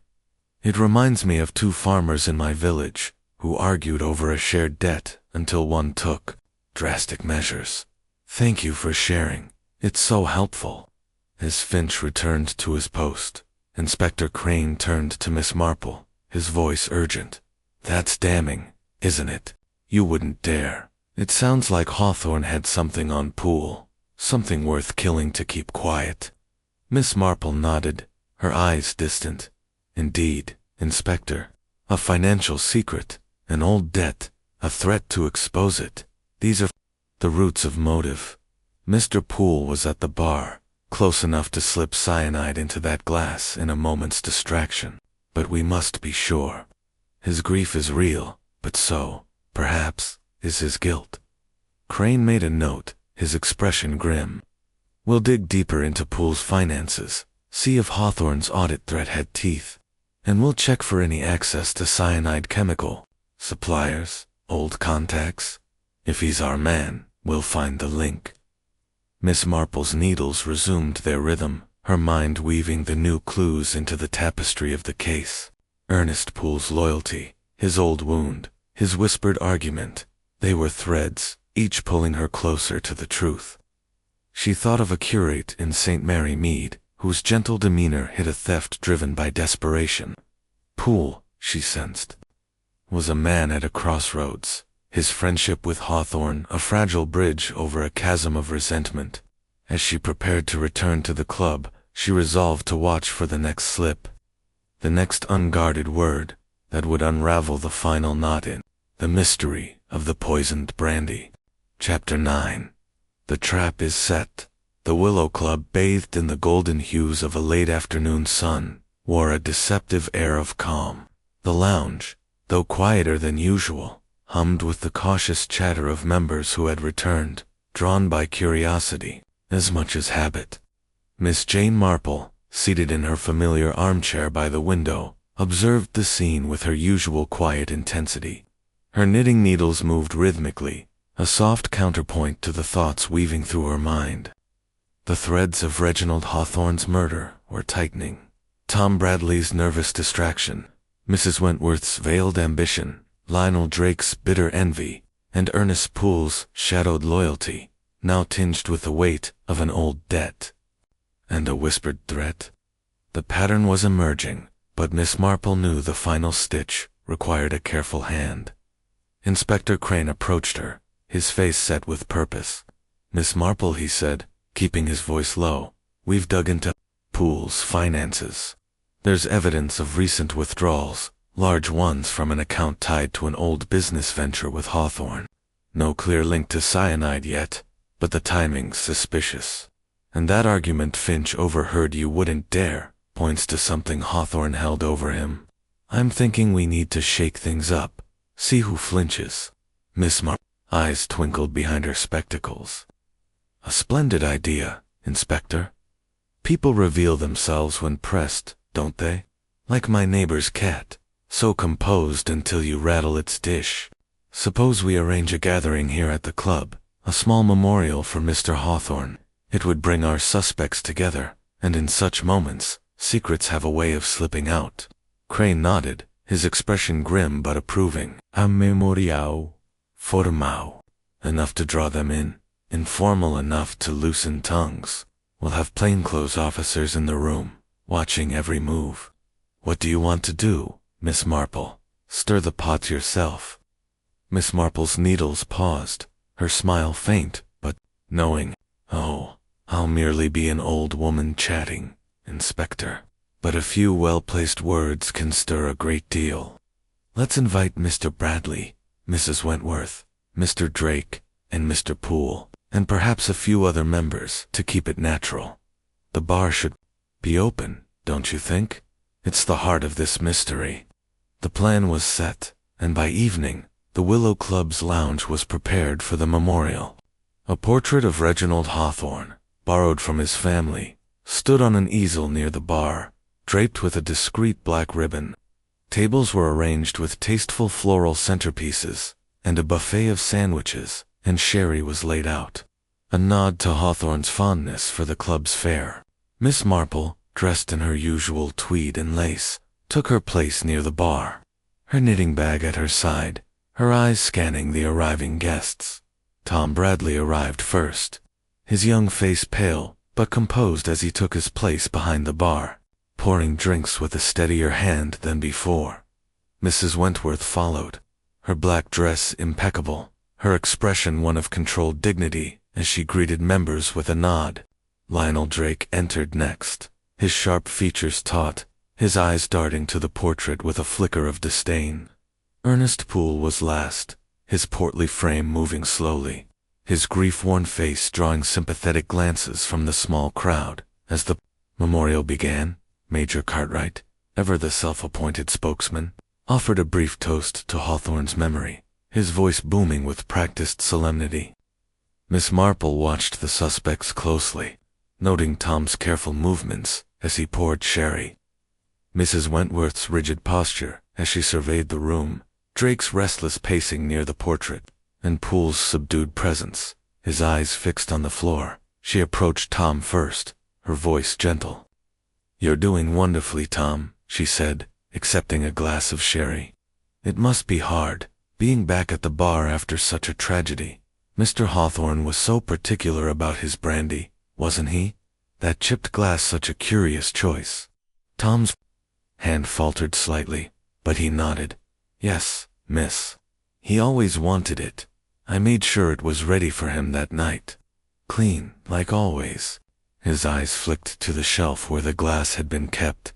It reminds me of two farmers in my village who argued over a shared debt until one took drastic measures. Thank you for sharing. It's so helpful." As Finch returned to his post, Inspector Crane turned to Miss Marple, his voice urgent. "That's damning, isn't it? You wouldn't dare. It sounds like Hawthorne had something on Poole, something worth killing to keep quiet." Miss Marple nodded, her eyes distant. "Indeed, Inspector. A financial secret, an old debt, a threat to expose it. These are the roots of motive. Mr. Poole was at the bar, close enough to slip cyanide into that glass in a moment's distraction. but we must be sure. His grief is real, but so, perhaps, is his guilt. Crane made a note, his expression grim. We'll dig deeper into Poole's finances, see if Hawthorne's audit threat had teeth, and we'll check for any access to cyanide chemical suppliers, old contacts. If he's our man, we'll find the link. Miss Marple's needles resumed their rhythm, her mind weaving the new clues into the tapestry of the case. Ernest Poole's loyalty, his old wound, his whispered argument, they were threads, each pulling her closer to the truth. She thought of a curate in St. Mary Mead, whose gentle demeanor hid a theft driven by desperation. Poole, she sensed, was a man at a crossroads, his friendship with Hawthorne a fragile bridge over a chasm of resentment. As she prepared to return to the club, she resolved to watch for the next slip, the next unguarded word that would unravel the final knot in the mystery of the poisoned brandy. Chapter 9. The trap is set. The Willow Club, bathed in the golden hues of a late afternoon sun, wore a deceptive air of calm. The lounge, though quieter than usual, hummed with the cautious chatter of members who had returned, drawn by curiosity as much as habit. Miss Jane Marple, seated in her familiar armchair by the window, observed the scene with her usual quiet intensity. Her knitting needles moved rhythmically, a soft counterpoint to the thoughts weaving through her mind. The threads of Reginald Hawthorne's murder were tightening. Tom Bradley's nervous distraction, Mrs. Wentworth's veiled ambition, Lionel Drake's bitter envy, and Ernest Poole's shadowed loyalty, now tinged with the weight of an old debt. And a whispered threat? The pattern was emerging, but Miss Marple knew the final stitch required a careful hand. Inspector Crane approached her, his face set with purpose. "Miss Marple," he said, keeping his voice low, "we've dug into Poole's finances. There's evidence of recent withdrawals, large ones from an account tied to an old business venture with Hawthorne. No clear link to cyanide yet, but the timing's suspicious. And that argument Finch overheard you wouldn't dare points to something Hawthorne held over him. I'm thinking we need to shake things up, see who flinches." Miss Marple's eyes twinkled behind her spectacles. "A splendid idea, Inspector. People reveal themselves when pressed, don't they? Like my neighbor's cat, so composed until you rattle its dish. Suppose we arrange a gathering here at the club, a small memorial for Mr. Hawthorne. It would bring our suspects together, and in such moments, secrets have a way of slipping out." Crane nodded, his expression grim but approving. "A memorial formal. Enough to draw them in, informal enough to loosen tongues. We'll have plainclothes officers in the room, watching every move. What do you want to do, Miss Marple? Stir the pot yourself." Miss Marple's needles paused, her smile faint but knowing. "Oh, I'll merely be an old woman chatting, Inspector. But a few well-placed words can stir a great deal. Let's invite Mr. Bradley, Mrs. Wentworth, Mr. Drake, and Mr. Poole, and perhaps a few other members to keep it natural. The bar should be open, don't you think? It's the heart of this mystery." The plan was set, and by evening, the Willow Club's lounge was prepared for the memorial. A portrait of Reginald Hawthorne, borrowed from his family, stood on an easel near the bar, draped with a discreet black ribbon. Tables were arranged with tasteful floral centerpieces, and a buffet of sandwiches and sherry was laid out, a nod to Hawthorne's fondness for the club's fare. Miss Marple, dressed in her usual tweed and lace, took her place near the bar, her knitting bag at her side, her eyes scanning the arriving guests. Tom Bradley arrived first, his young face pale but composed as he took his place behind the bar, pouring drinks with a steadier hand than before. Mrs. Wentworth followed, her black dress impeccable, her expression one of controlled dignity as she greeted members with a nod. Lionel Drake entered next, his sharp features taut, his eyes darting to the portrait with a flicker of disdain. Ernest Poole was last, his portly frame moving slowly, his grief-worn face drawing sympathetic glances from the small crowd. As the memorial began, Major Cartwright, ever the self-appointed spokesman, offered a brief toast to Hawthorne's memory, his voice booming with practiced solemnity. Miss Marple watched the suspects closely, noting Tom's careful movements as he poured sherry. Mrs. Wentworth's rigid posture as she surveyed the room, Drake's restless pacing near the portrait, and Poole's subdued presence, his eyes fixed on the floor. She approached Tom first, her voice gentle. "You're doing wonderfully, Tom," she said, accepting a glass of sherry. "It must be hard, being back at the bar after such a tragedy. Mr. Hawthorne was so particular about his brandy, wasn't he? That chipped glass such a curious choice." Tom's hand faltered slightly, but he nodded. "Yes, miss. He always wanted it. I made sure it was ready for him that night. Clean, like always." His eyes flicked to the shelf where the glass had been kept,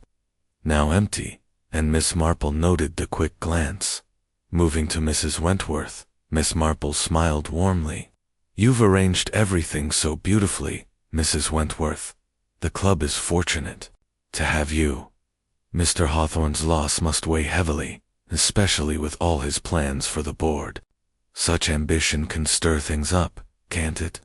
now empty, and Miss Marple noted the quick glance. Moving to Mrs. Wentworth, Miss Marple smiled warmly. "You've arranged everything so beautifully, Mrs. Wentworth. The club is fortunate to have you. Mr. Hawthorne's loss must weigh heavily, especially with all his plans for the board. Such ambition can stir things up, can't it?"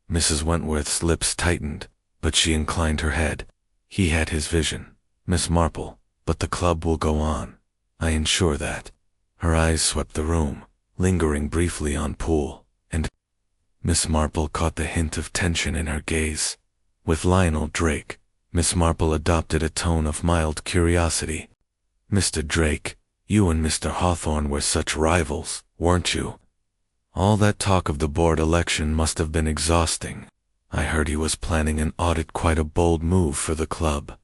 Mrs. Wentworth's lips tightened, but she inclined her head. "He had his vision, Miss Marple, but the club will go on. I ensure that." Her eyes swept the room, lingering briefly on Poole, and Miss Marple caught the hint of tension in her gaze. With Lionel Drake, Miss Marple adopted a tone of mild curiosity. "Mr. Drake, you and Mr. Hawthorne were such rivals, weren't you? All that talk of the board election must have been exhausting. I heard he was planning an audit, quite a bold move for the club."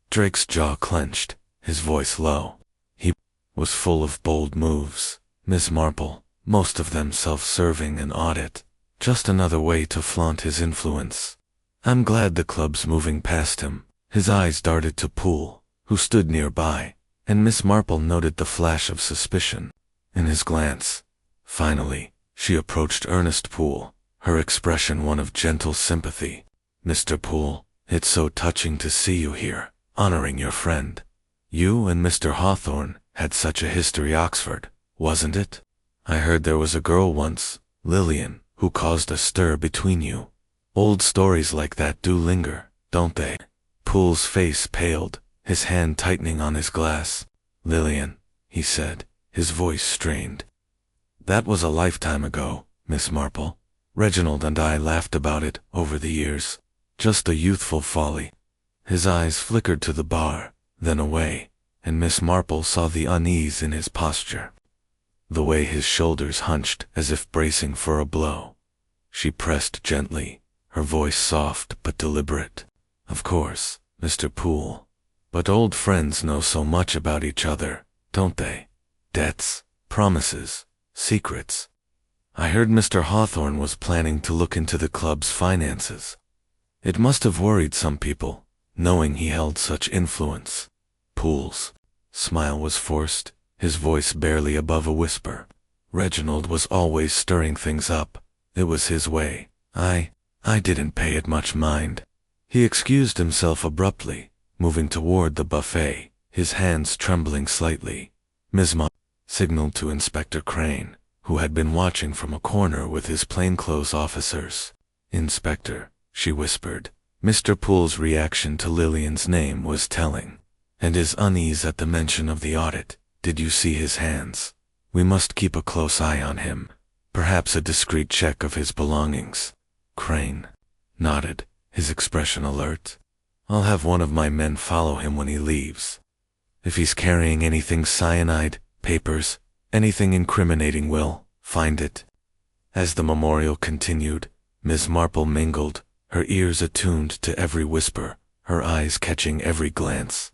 Drake's jaw clenched, his voice low. "He was full of bold moves, Miss Marple, most of them self-serving and audit. Just another way to flaunt his influence. I'm glad the club's moving past him." His eyes darted to Poole, who stood nearby, and Miss Marple noted the flash of suspicion in his glance. Finally, she approached Ernest Poole, her expression one of gentle sympathy. "Mr. Poole, it's so touching to see you here, honoring your friend. You and Mr. Hawthorne had such a history, Oxford, wasn't it? I heard there was a girl once, Lillian, who caused a stir between you. Old stories like that do linger, don't they?" Poole's face paled, his hand tightening on his glass. "Lillian," he said, his voice strained. "That was a lifetime ago, Miss Marple. Reginald and I laughed about it over the years. Just a youthful folly." His eyes flickered to the bar, then away, and Miss Marple saw the unease in his posture, the way his shoulders hunched as if bracing for a blow. She pressed gently, her voice soft but deliberate. "Of course, Mr. Poole. But old friends know so much about each other, don't they? Debts, promises, secrets. I heard Mr. Hawthorne was planning to look into the club's finances. It must have worried some people, knowing he held such influence." Poole's smile was forced, his voice barely above a whisper. "Reginald was always stirring things up. It was his way. I didn't pay it much mind." He excused himself abruptly, moving toward the buffet, his hands trembling slightly. Ms. Ma signaled to Inspector Crane, who had been watching from a corner with his plainclothes officers. "Inspector," she whispered. Mr. Poole's reaction to Lillian's name was telling, and his unease at the mention of the audit. "Did you see his hands? We must keep a close eye on him. Perhaps a discreet check of his belongings." Crane nodded, his expression alert. "I'll have one of my men follow him when he leaves. If he's carrying anything cyanide, papers, anything incriminating, we'll find it." As the memorial continued, Miss Marple mingled, her ears attuned to every whisper, her eyes catching every glance.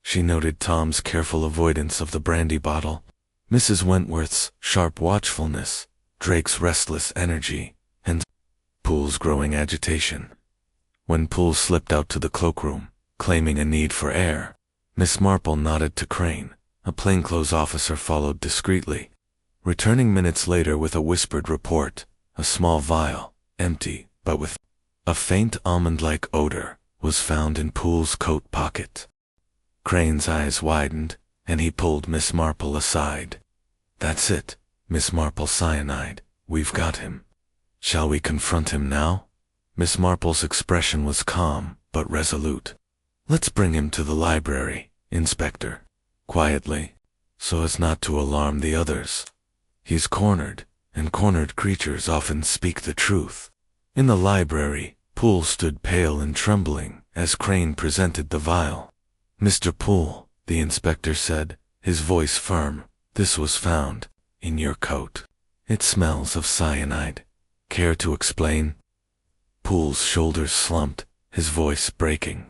She noted Tom's careful avoidance of the brandy bottle, Mrs. Wentworth's sharp watchfulness, Drake's restless energy, and Poole's growing agitation. When Poole slipped out to the cloakroom, claiming a need for air, Miss Marple nodded to Crane. A plainclothes officer followed discreetly, returning minutes later with a whispered report. A small vial, empty, but with a faint almond-like odor, was found in Poole's coat pocket. Crane's eyes widened, and he pulled Miss Marple aside. That's it, Miss Marple cyanide. We've got him. Shall we confront him now? Miss Marple's expression was calm, but resolute. Let's bring him to the library, Inspector. Quietly, so as not to alarm the others. He's cornered, and cornered creatures often speak the truth. In the library, Poole stood pale and trembling as Crane presented the vial. Mr. Poole, the inspector said, his voice firm, this was found in your coat. It smells of cyanide. Care to explain? Poole's shoulders slumped, his voice breaking.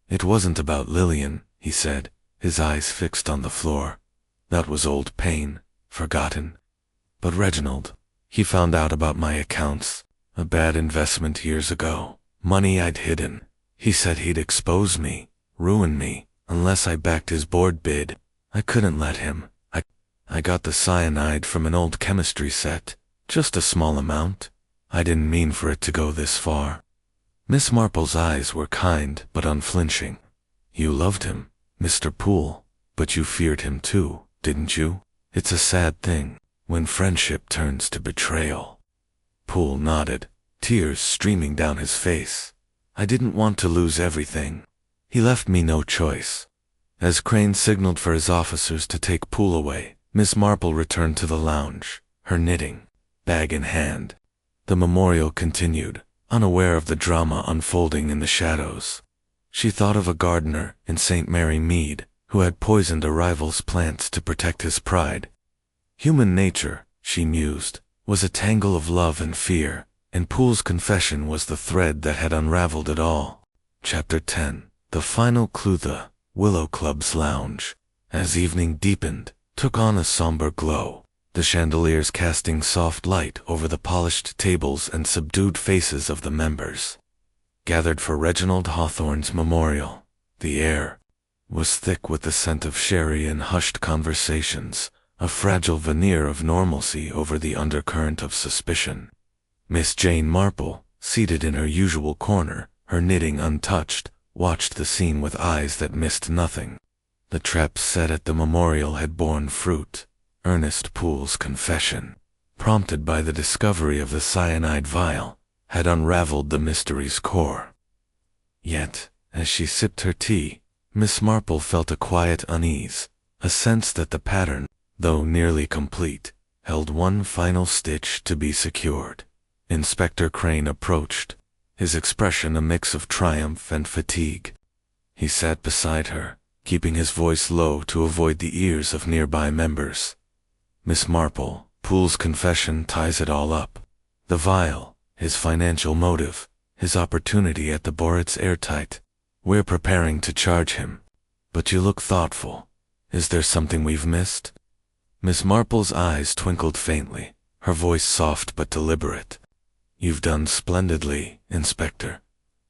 It wasn't about Lillian, he said, his eyes fixed on the floor. That was old pain, forgotten. But Reginald, he found out about my accounts, a bad investment years ago, money I'd hidden. He said he'd expose me, ruin me, unless I backed his board bid. I couldn't let him. I got the cyanide from an old chemistry set, just a small amount. I didn't mean for it to go this far. Miss Marple's eyes were kind but unflinching. You loved him, Mr. Poole, but you feared him too, didn't you? It's a sad thing, when friendship turns to betrayal. Poole nodded, tears streaming down his face. I didn't want to lose everything. He left me no choice. As Crane signaled for his officers to take Poole away, Miss Marple returned to the lounge, her knitting bag in hand. The memorial continued, unaware of the drama unfolding in the shadows. She thought of a gardener in St. Mary Mead who had poisoned a rival's plants to protect his pride. Human nature, she mused, was a tangle of love and fear, and Poole's confession was the thread that had unraveled it all. Chapter 10. The final clue. The Willow Club's lounge, as evening deepened, took on a somber glow, the chandeliers casting soft light over the polished tables and subdued faces of the members. Gathered for Reginald Hawthorne's memorial, the air was thick with the scent of sherry and hushed conversations, a fragile veneer of normalcy over the undercurrent of suspicion. Miss Jane Marple, seated in her usual corner, her knitting untouched, watched the scene with eyes that missed nothing. The traps set at the memorial had borne fruit. Ernest Poole's confession, prompted by the discovery of the cyanide vial, had unraveled the mystery's core. Yet, as she sipped her tea, Miss Marple felt a quiet unease, a sense that the pattern, though nearly complete, held one final stitch to be secured. Inspector Crane approached, his expression a mix of triumph and fatigue. He sat beside her, keeping his voice low to avoid the ears of nearby members. Miss Marple, Poole's confession ties it all up. The vial, his financial motive, his opportunity at the Borit's airtight. We're preparing to charge him. But you look thoughtful. Is there something we've missed? Miss Marple's eyes twinkled faintly, her voice soft but deliberate. You've done splendidly, Inspector.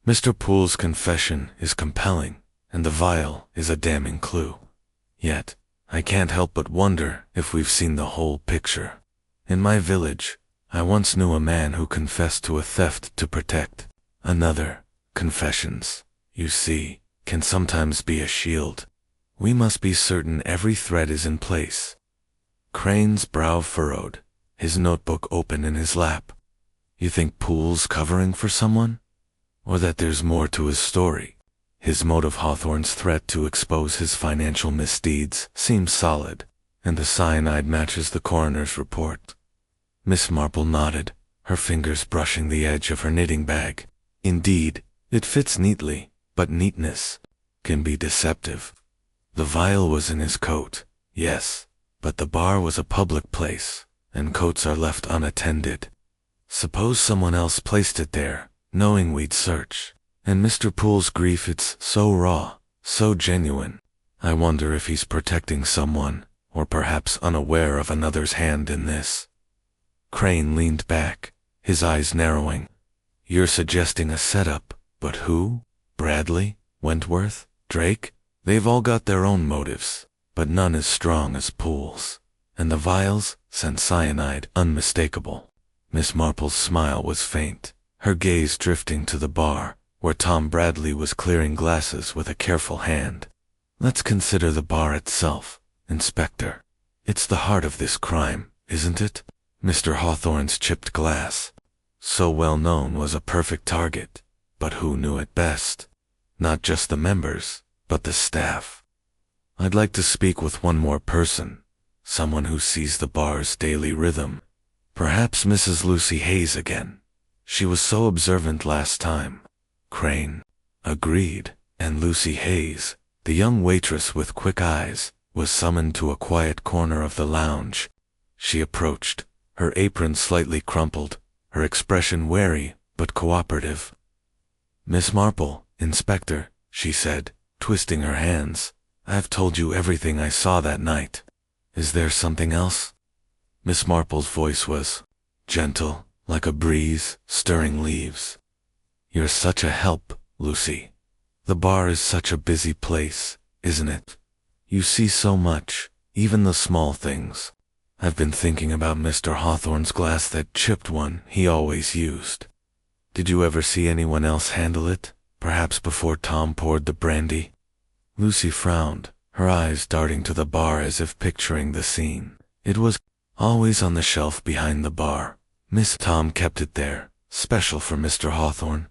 Mr. Poole's confession is compelling, and the vial is a damning clue. Yet, I can't help but wonder if we've seen the whole picture. In my village, I once knew a man who confessed to a theft to protect another. Confessions, you see, can sometimes be a shield. We must be certain every thread is in place. Crane's brow furrowed, his notebook open in his lap. You think Poole's covering for someone? Or that there's more to his story? His motive, Hawthorne's threat to expose his financial misdeeds, seems solid, and the cyanide matches the coroner's report. Miss Marple nodded, her fingers brushing the edge of her knitting bag. Indeed, it fits neatly, but neatness can be deceptive. The vial was in his coat, yes, but the bar was a public place, and coats are left unattended. Suppose someone else placed it there, knowing we'd search. And Mr. Poole's grief, it's so raw, so genuine. I wonder if he's protecting someone, or perhaps unaware of another's hand in this. Crane leaned back, his eyes narrowing. You're suggesting a setup, but who? Bradley? Wentworth? Drake? They've all got their own motives, but none as strong as Poole's. And the vials sent cyanide unmistakable. Miss Marple's smile was faint, her gaze drifting to the bar, where Tom Bradley was clearing glasses with a careful hand. Let's consider the bar itself, Inspector. It's the heart of this crime, isn't it? Mr. Hawthorne's chipped glass, so well known, was a perfect target, but who knew it best? Not just the members, but the staff. I'd like to speak with one more person, someone who sees the bar's daily rhythm. Perhaps Mrs. Lucy Hayes again. She was so observant last time. Crane agreed, and Lucy Hayes, the young waitress with quick eyes, was summoned to a quiet corner of the lounge. She approached, her apron slightly crumpled, her expression wary but cooperative. "Miss Marple, Inspector," she said, twisting her hands. "I've told you everything I saw that night. Is there something else?" Miss Marple's voice was gentle, like a breeze stirring leaves. "You're such a help, Lucy. The bar is such a busy place, isn't it? You see so much, even the small things. I've been thinking about Mr. Hawthorne's glass, that chipped one he always used. Did you ever see anyone else handle it, perhaps before Tom poured the brandy?" Lucy frowned, her eyes darting to the bar as if picturing the scene. "It was always on the shelf behind the bar. Miss Tom kept it there, special for Mr. Hawthorne.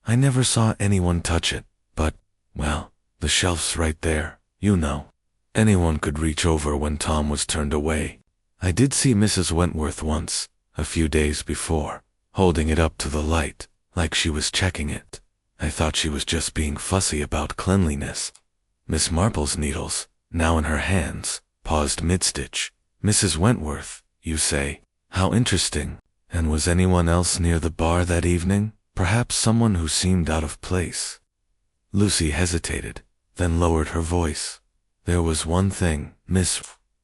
I never saw anyone touch it, but, well, the shelf's right there, you know. Anyone could reach over when Tom was turned away. I did see Mrs. Wentworth once, a few days before, holding it up to the light, like she was checking it. I thought she was just being fussy about cleanliness." Miss Marple's needles, now in her hands, paused mid-stitch. "Mrs. Wentworth, you say? How interesting. And was anyone else near the bar that evening? Perhaps someone who seemed out of place?" Lucy hesitated, then lowered her voice. "There was one thing, Miss.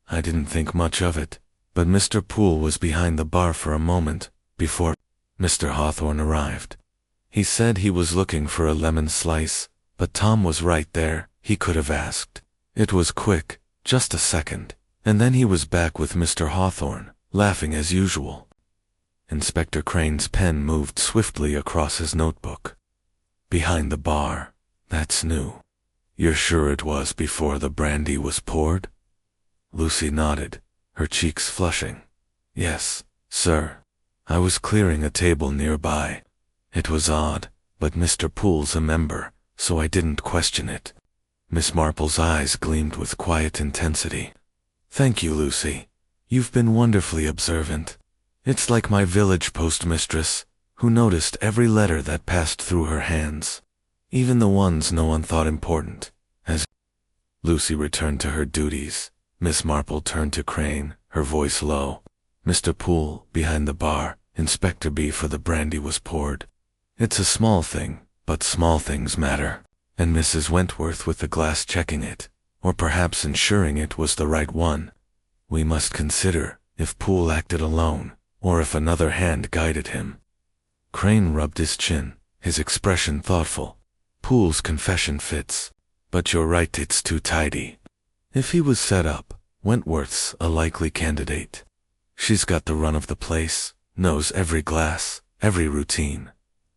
I didn't think much of it, but Mr. Poole was behind the bar for a moment, before Mr. Hawthorne arrived. He said he was looking for a lemon slice, but Tom was right there. He could have asked. It was quick, just a second, and then he was back with Mr. Hawthorne, laughing as usual." Inspector Crane's pen moved swiftly across his notebook. "Behind the bar. That's new. You're sure it was before the brandy was poured?" Lucy nodded, her cheeks flushing. "Yes, sir. I was clearing a table nearby. It was odd, but Mr. Poole's a member, so I didn't question it." Miss Marple's eyes gleamed with quiet intensity. "Thank you, Lucy. You've been wonderfully observant. It's like my village postmistress, who noticed every letter that passed through her hands, even the ones no one thought important." As Lucy returned to her duties, Miss Marple turned to Crane, her voice low. "Mr. Poole, behind the bar, Inspector B for the brandy was poured. It's a small thing, but small things matter. And Mrs. Wentworth with the glass checking it, or perhaps ensuring it was the right one. We must consider if Poole acted alone, or if another hand guided him." Crane rubbed his chin, his expression thoughtful. "Poole's confession fits, but you're right, it's too tidy. If he was set up, Wentworth's a likely candidate. She's got the run of the place, knows every glass, every routine.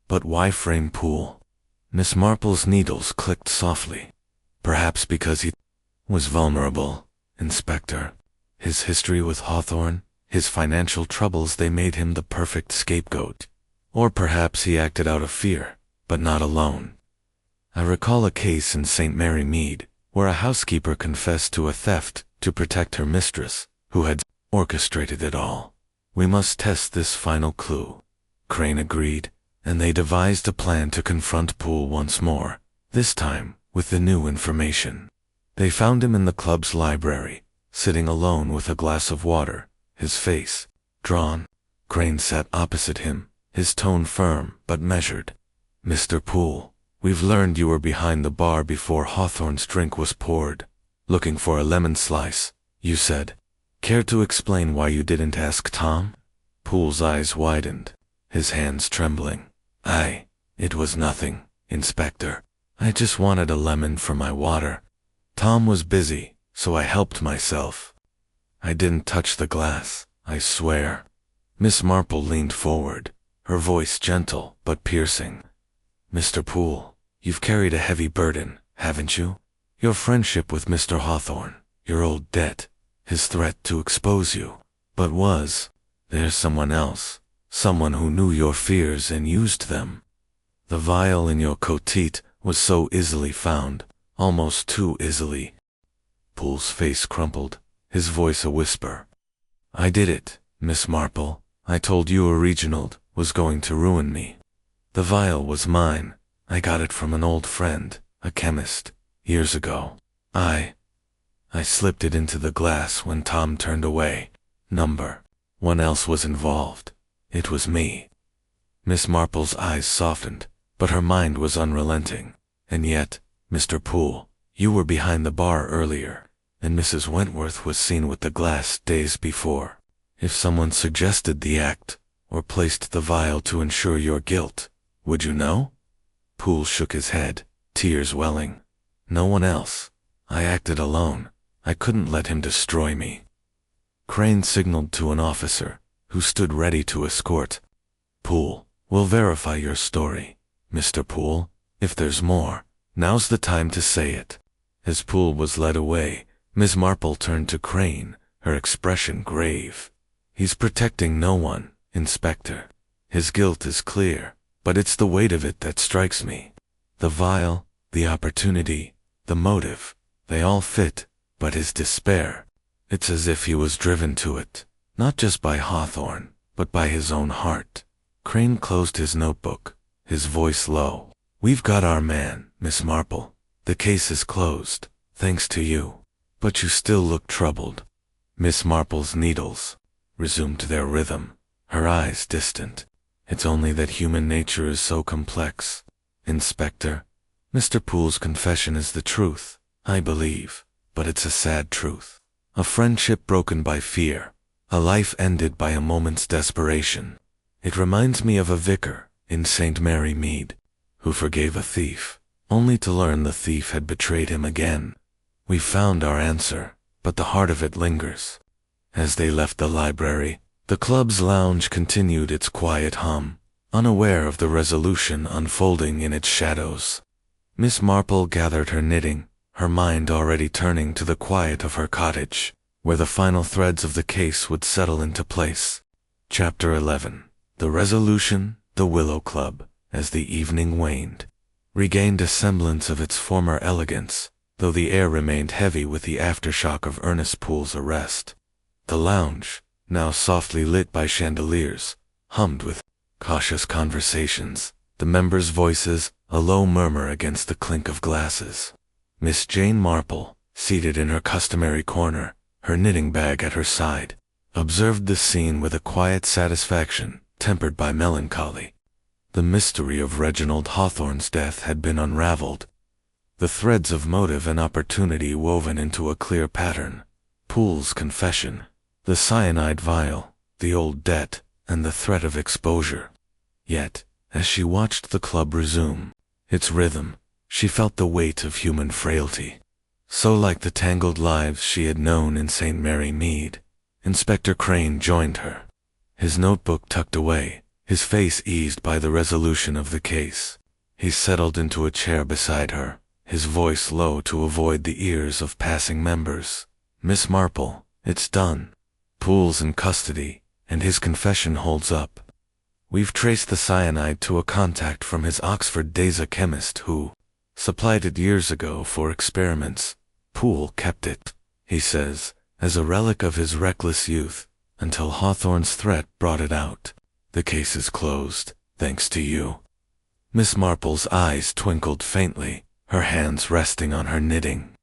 But why frame Poole?" Miss Marple's needles clicked softly. "Perhaps because he was vulnerable, Inspector. His history with Hawthorne, his financial troubles, they made him the perfect scapegoat. Or perhaps he acted out of fear, but not alone. I recall a case in St. Mary Mead, where a housekeeper confessed to a theft to protect her mistress, who had orchestrated it all. We must test this final clue." Crane agreed, and they devised a plan to confront Poole once more, this time with the new information. They found him in the club's library, sitting alone with a glass of water, his face drawn. Crane sat opposite him, his tone firm but measured. "Mr. Poole, we've learned you were behind the bar before Hawthorne's drink was poured, looking for a lemon slice, you said. Care to explain why you didn't ask Tom?" Poole's eyes widened, his hands trembling. It was nothing, Inspector. I just wanted a lemon for my water. Tom was busy, so I helped myself. I didn't touch the glass, I swear." Miss Marple leaned forward, her voice gentle but piercing. "Mr. Poole, you've carried a heavy burden, haven't you? Your friendship with Mr. Hawthorne, your old debt, his threat to expose you. But was there someone else, someone who knew your fears and used them? The vial in your coatite was so easily found, almost too easily. Poole's face crumpled, his voice a whisper. I did it, Miss Marple. I told you a Reginald was going to ruin me. The vial was mine. I got it from an old friend, a chemist, years ago. I slipped it into the glass when Tom turned away. Number one else was involved. It was me. Miss Marple's eyes softened, but her mind was unrelenting. And yet, Mr. Poole, you were behind the bar earlier, and Mrs. Wentworth was seen with the glass days before. If someone suggested the act, or placed the vial to ensure your guilt, would you know? Poole shook his head, tears welling. No one else. I acted alone. I couldn't let him destroy me. Crane signaled to an officer, who stood ready to escort. Poole, we'll verify your story. Mr. Poole, if there's more, now's the time to say it. As Poole was led away, Miss Marple turned to Crane, her expression grave. He's protecting no one, Inspector. His guilt is clear, but it's the weight of it that strikes me. The vial, the opportunity, the motive, they all fit, but his despair. It's as if he was driven to it, not just by Hawthorne, but by his own heart. Crane closed his notebook, his voice low. We've got our man, Miss Marple. The case is closed, thanks to you. But you still look troubled. Miss Marple's needles resumed their rhythm, her eyes distant. It's only that human nature is so complex. Inspector, Mr. Poole's confession is the truth, I believe, but it's a sad truth. A friendship broken by fear, a life ended by a moment's desperation. It reminds me of a vicar in St. Mary Mead, who forgave a thief, only to learn the thief had betrayed him again. We found our answer, but the heart of it lingers. As they left the library, the club's lounge continued its quiet hum, unaware of the resolution unfolding in its shadows. Miss Marple gathered her knitting, her mind already turning to the quiet of her cottage, where the final threads of the case would settle into place. Chapter 11. The resolution, the Willow Club, as the evening waned, regained a semblance of its former elegance, though the air remained heavy with the aftershock of Ernest Poole's arrest. The lounge, now softly lit by chandeliers, hummed with cautious conversations, the members' voices, a low murmur against the clink of glasses. Miss Jane Marple, seated in her customary corner, her knitting bag at her side, observed the scene with a quiet satisfaction, tempered by melancholy. The mystery of Reginald Hawthorne's death had been unraveled, the threads of motive and opportunity woven into a clear pattern. Poole's confession, the cyanide vial, the old debt, and the threat of exposure. Yet, as she watched the club resume its rhythm, she felt the weight of human frailty. So like the tangled lives she had known in St. Mary Mead. Inspector Crane joined her, his notebook tucked away, his face eased by the resolution of the case. He settled into a chair beside her, his voice low to avoid the ears of passing members. Miss Marple, it's done. Poole's in custody, and his confession holds up. We've traced the cyanide to a contact from his Oxford days, a chemist who supplied it years ago for experiments. Poole kept it, he says, as a relic of his reckless youth, until Hawthorne's threat brought it out. The case is closed, thanks to you. Miss Marple's eyes twinkled faintly, her hands resting on her knitting.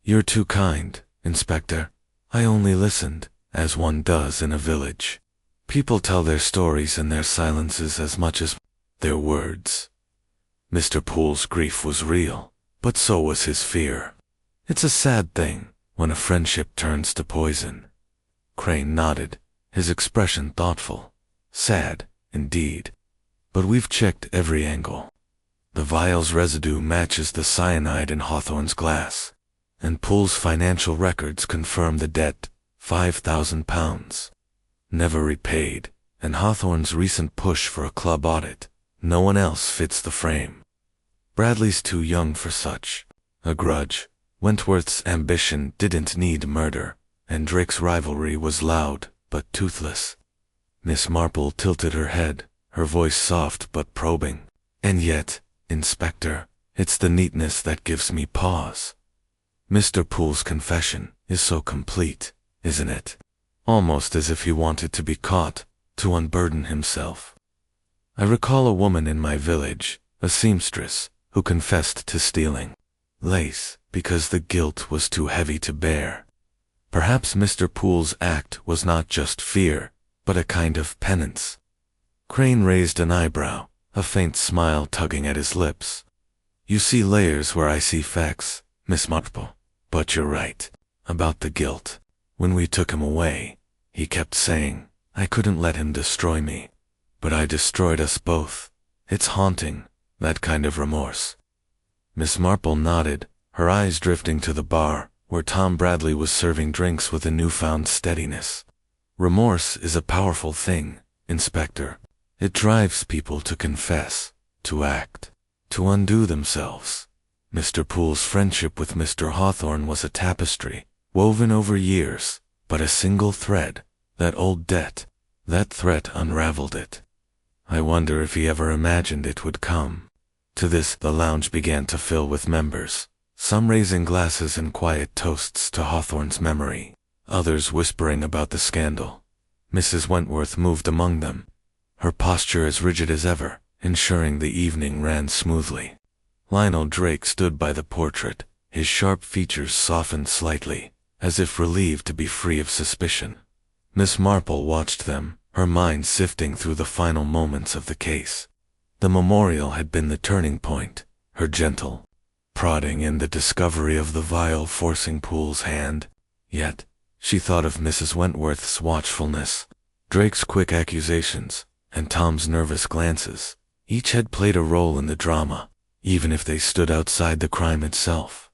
You're too kind, Inspector. I only listened, as one does in a village. People tell their stories and their silences as much as their words. Mr. Poole's grief was real, but so was his fear. It's a sad thing, when a friendship turns to poison. Crane nodded, his expression thoughtful. Sad, indeed. But we've checked every angle. The vial's residue matches the cyanide in Hawthorne's glass, and Poole's financial records confirm the debt, £5,000. Never repaid, and Hawthorne's recent push for a club audit. No one else fits the frame. Bradley's too young for such a grudge, Wentworth's ambition didn't need murder, and Drake's rivalry was loud but toothless. Miss Marple tilted her head, her voice soft but probing. And yet, Inspector, it's the neatness that gives me pause. Mr. Poole's confession is so complete, isn't it? Almost as if he wanted to be caught, to unburden himself. I recall a woman in my village, a seamstress, who confessed to stealing lace because the guilt was too heavy to bear. Perhaps Mr. Poole's act was not just fear, but a kind of penance. Crane raised an eyebrow, a faint smile tugging at his lips. You see layers where I see facts, Miss Marple. But you're right about the guilt. When we took him away, he kept saying, I couldn't let him destroy me. But I destroyed us both. It's haunting, that kind of remorse. Miss Marple nodded, her eyes drifting to the bar, where Tom Bradley was serving drinks with a newfound steadiness. Remorse is a powerful thing, Inspector. It drives people to confess, to act, to undo themselves. Mr. Poole's friendship with Mr. Hawthorne was a tapestry, woven over years, but a single thread, that old debt, that threat unraveled it. I wonder if he ever imagined it would come. To this, the lounge began to fill with members, some raising glasses in quiet toasts to Hawthorne's memory, others whispering about the scandal. Mrs. Wentworth moved among them, her posture as rigid as ever, ensuring the evening ran smoothly. Lionel Drake stood by the portrait, his sharp features softened slightly, as if relieved to be free of suspicion. Miss Marple watched them, her mind sifting through the final moments of the case. The memorial had been the turning point, her gentle prodding in the discovery of the vial forcing Poole's hand. Yet, she thought of Mrs. Wentworth's watchfulness, Drake's quick accusations, and Tom's nervous glances. Each had played a role in the drama, even if they stood outside the crime itself.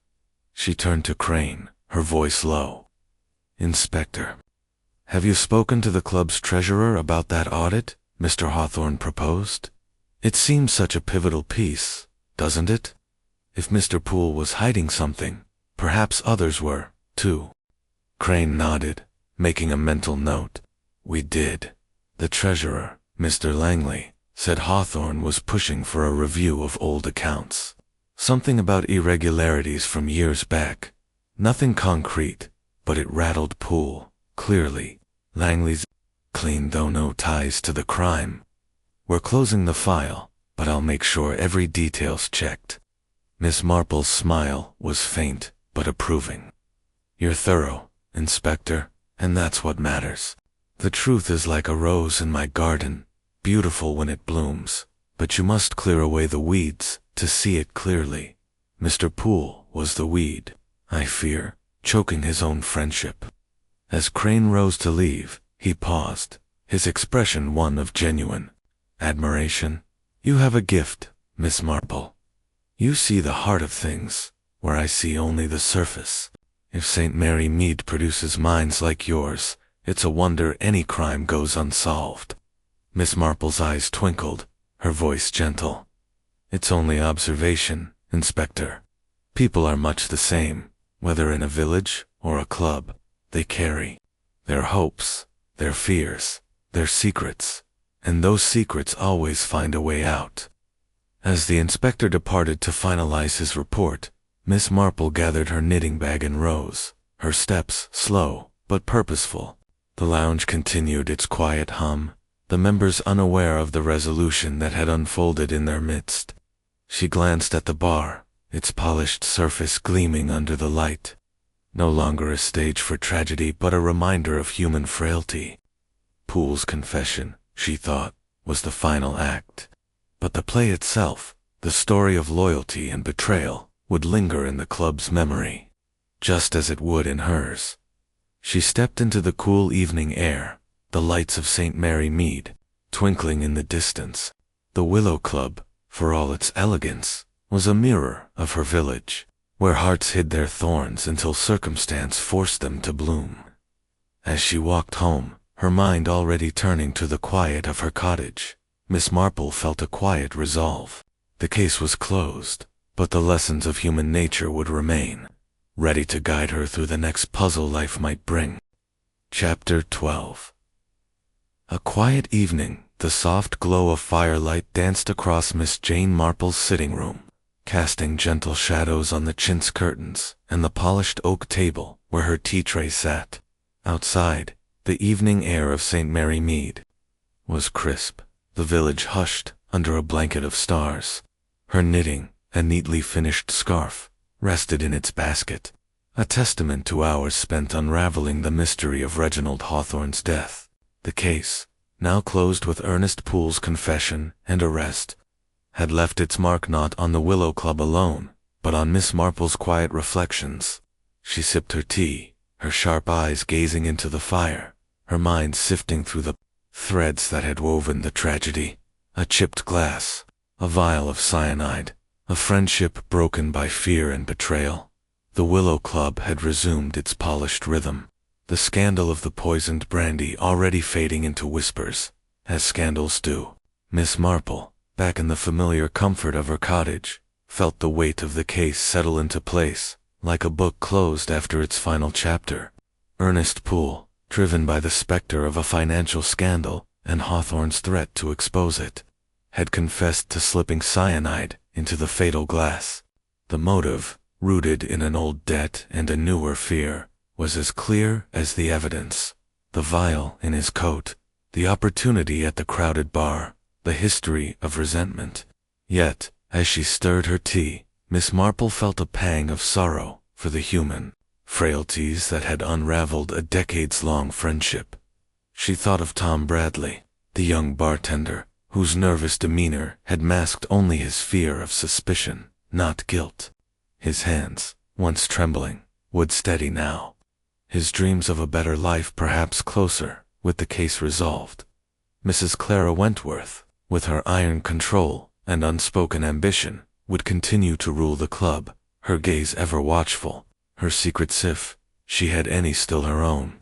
She turned to Crane, her voice low. Inspector, have you spoken to the club's treasurer about that audit Mr. Hawthorne proposed? It seems such a pivotal piece, doesn't it? If Mr. Poole was hiding something, perhaps others were, too. Crane nodded, making a mental note. We did. The treasurer, Mr. Langley, said Hawthorne was pushing for a review of old accounts. Something about irregularities from years back. Nothing concrete, but it rattled Poole, clearly. Langley's clean though no ties to the crime. We're closing the file, but I'll make sure every detail's checked. Miss Marple's smile was faint, but approving. You're thorough, Inspector, and that's what matters. The truth is like a rose in my garden, beautiful when it blooms, but you must clear away the weeds to see it clearly. Mr. Poole was the weed, I fear, choking his own friendship. As Crane rose to leave, he paused, his expression one of genuine admiration. You have a gift, Miss Marple. You see the heart of things, where I see only the surface. If St. Mary Mead produces minds like yours, it's a wonder any crime goes unsolved. Miss Marple's eyes twinkled, her voice gentle. It's only observation, Inspector. People are much the same, whether in a village or a club. They carry their hopes, their fears, their secrets, and those secrets always find a way out. As the inspector departed to finalize his report, Miss Marple gathered her knitting bag and rose, her steps slow but purposeful. The lounge continued its quiet hum, the members unaware of the resolution that had unfolded in their midst. She glanced at the bar, its polished surface gleaming under the light. No longer a stage for tragedy but a reminder of human frailty. Poole's confession, she thought, was the final act. But the play itself, the story of loyalty and betrayal, would linger in the club's memory, just as it would in hers. She stepped into the cool evening air, the lights of St. Mary Mead, twinkling in the distance. The Willow Club, for all its elegance, was a mirror of her village, where hearts hid their thorns until circumstance forced them to bloom. As she walked home, her mind already turning to the quiet of her cottage, Miss Marple felt a quiet resolve. The case was closed, but the lessons of human nature would remain. ready to guide her through the next puzzle life might bring. Chapter 12. A quiet evening, the soft glow of firelight danced across Miss Jane Marple's sitting room, casting gentle shadows on the chintz curtains and the polished oak table where her tea tray sat. Outside, the evening air of St. Mary Mead was crisp, the village hushed under a blanket of stars. Her knitting, a neatly finished scarf, rested in its basket, a testament to hours spent unraveling the mystery of Reginald Hawthorne's death. The case, now closed with Ernest Poole's confession and arrest, had left its mark not on the Willow Club alone, but on Miss Marple's quiet reflections. She sipped her tea, her sharp eyes gazing into the fire, her mind sifting through the threads that had woven the tragedy. A chipped glass, a vial of cyanide, a friendship broken by fear and betrayal. The Willow Club had resumed its polished rhythm, the scandal of the poisoned brandy already fading into whispers, as scandals do. Miss Marple, back in the familiar comfort of her cottage, felt the weight of the case settle into place, like a book closed after its final chapter. Ernest Poole, driven by the specter of a financial scandal and Hawthorne's threat to expose it, had confessed to slipping cyanide into the fatal glass. The motive, rooted in an old debt and a newer fear, was as clear as the evidence. The vial in his coat, the opportunity at the crowded bar, the history of resentment. Yet, as she stirred her tea, Miss Marple felt a pang of sorrow for the human frailties that had unraveled a decades-long friendship. She thought of Tom Bradley, the young bartender, whose nervous demeanor had masked only his fear of suspicion, not guilt. His hands, once trembling, would steady now. His dreams of a better life perhaps closer, with the case resolved. Mrs. Clara Wentworth, with her iron control and unspoken ambition, would continue to rule the club, her gaze ever watchful, her secrets if she had any still her own.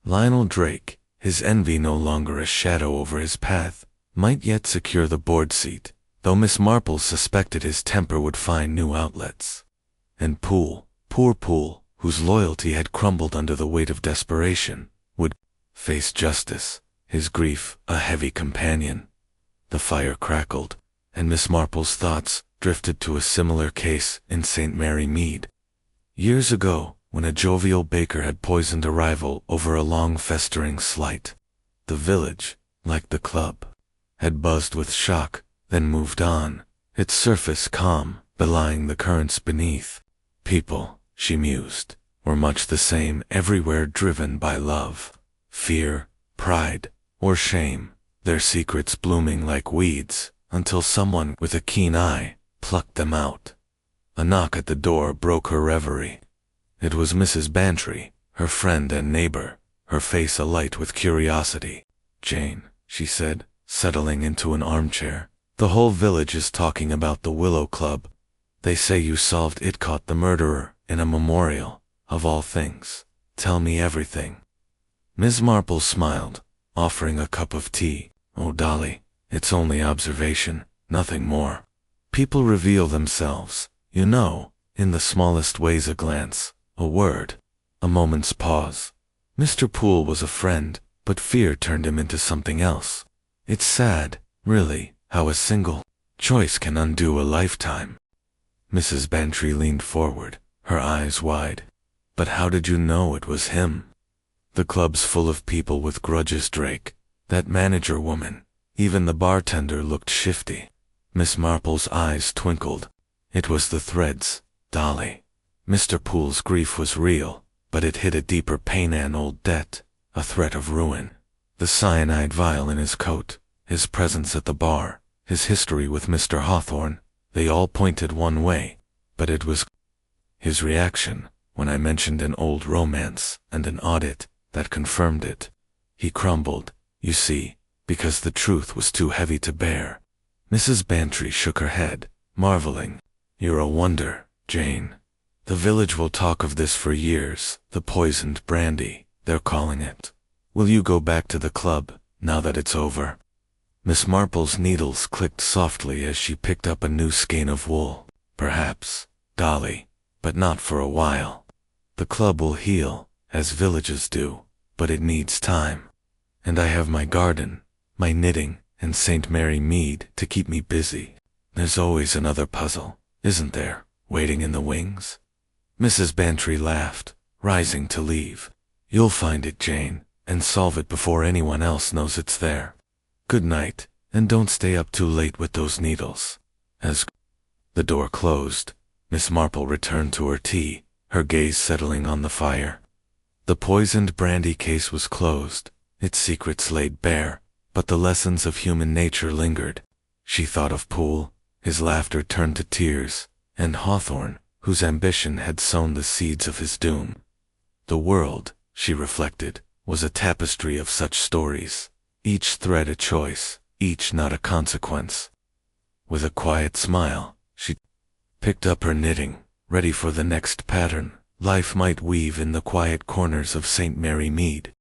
Lionel Drake, his envy no longer a shadow over his path, might yet secure the board seat, though Miss Marple suspected his temper would find new outlets. And Poole, poor Poole, whose loyalty had crumbled under the weight of desperation, would face justice, his grief a heavy companion. The fire crackled, and Miss Marple's thoughts drifted to a similar case in St. Mary Mead. Years ago, when a jovial baker had poisoned a rival over a long festering slight, the village, like the club, had buzzed with shock, then moved on, its surface calm, belying the currents beneath. People, she mused, were much the same everywhere, driven by love, fear, pride, or shame, their secrets blooming like weeds, until someone with a keen eye plucked them out. A knock at the door broke her reverie. It was Mrs. Bantry, her friend and neighbor, her face alight with curiosity. "Jane," she said, settling into an armchair, "the whole village is talking about the Willow Club. They say you solved it, caught the murderer in a memorial, of all things. Tell me everything." Miss Marple smiled, offering a cup of tea. "Oh, Dolly, it's only observation, nothing more. People reveal themselves, you know, in the smallest ways, a glance, a word, a moment's pause. Mr. Poole was a friend, but fear turned him into something else. It's sad, really, how a single choice can undo a lifetime." Mrs. Bantry leaned forward, her eyes wide. "But how did you know it was him?" "The club's full of people with grudges, Drake. That manager woman, even the bartender looked shifty." Miss Marple's eyes twinkled. "It was the threads, Dolly. Mr. Poole's grief was real, but it hid a deeper pain, an old debt, a threat of ruin. The cyanide vial in his coat, his presence at the bar, his history with Mr. Hawthorne, they all pointed one way, but it was his reaction when I mentioned an old romance and an audit that confirmed it. He crumbled, you see, because the truth was too heavy to bear." Mrs. Bantry shook her head, marveling. "You're a wonder, Jane. The village will talk of this for years, the poisoned brandy, they're calling it. Will you go back to the club, now that it's over?" Miss Marple's needles clicked softly as she picked up a new skein of wool. "Perhaps, Dolly, but not for a while. The club will heal, as villages do, but it needs time. And I have my garden, my knitting, and St. Mary Mead to keep me busy. There's always another puzzle, isn't there, waiting in the wings? Mrs. Bantry laughed, rising to leave. You'll find it, Jane, and solve it before anyone else knows it's there. Good night, and don't stay up too late with those needles. As the door closed, Miss Marple returned to her tea, her gaze settling on the fire. The poisoned brandy case was closed, its secrets laid bare, but the lessons of human nature lingered. She thought of Poole, his laughter turned to tears, and Hawthorne, whose ambition had sown the seeds of his doom. The world, she reflected, was a tapestry of such stories, each thread a choice, each not a consequence. With a quiet smile, she picked up her knitting, ready for the next pattern life might weave in the quiet corners of St. Mary Mead.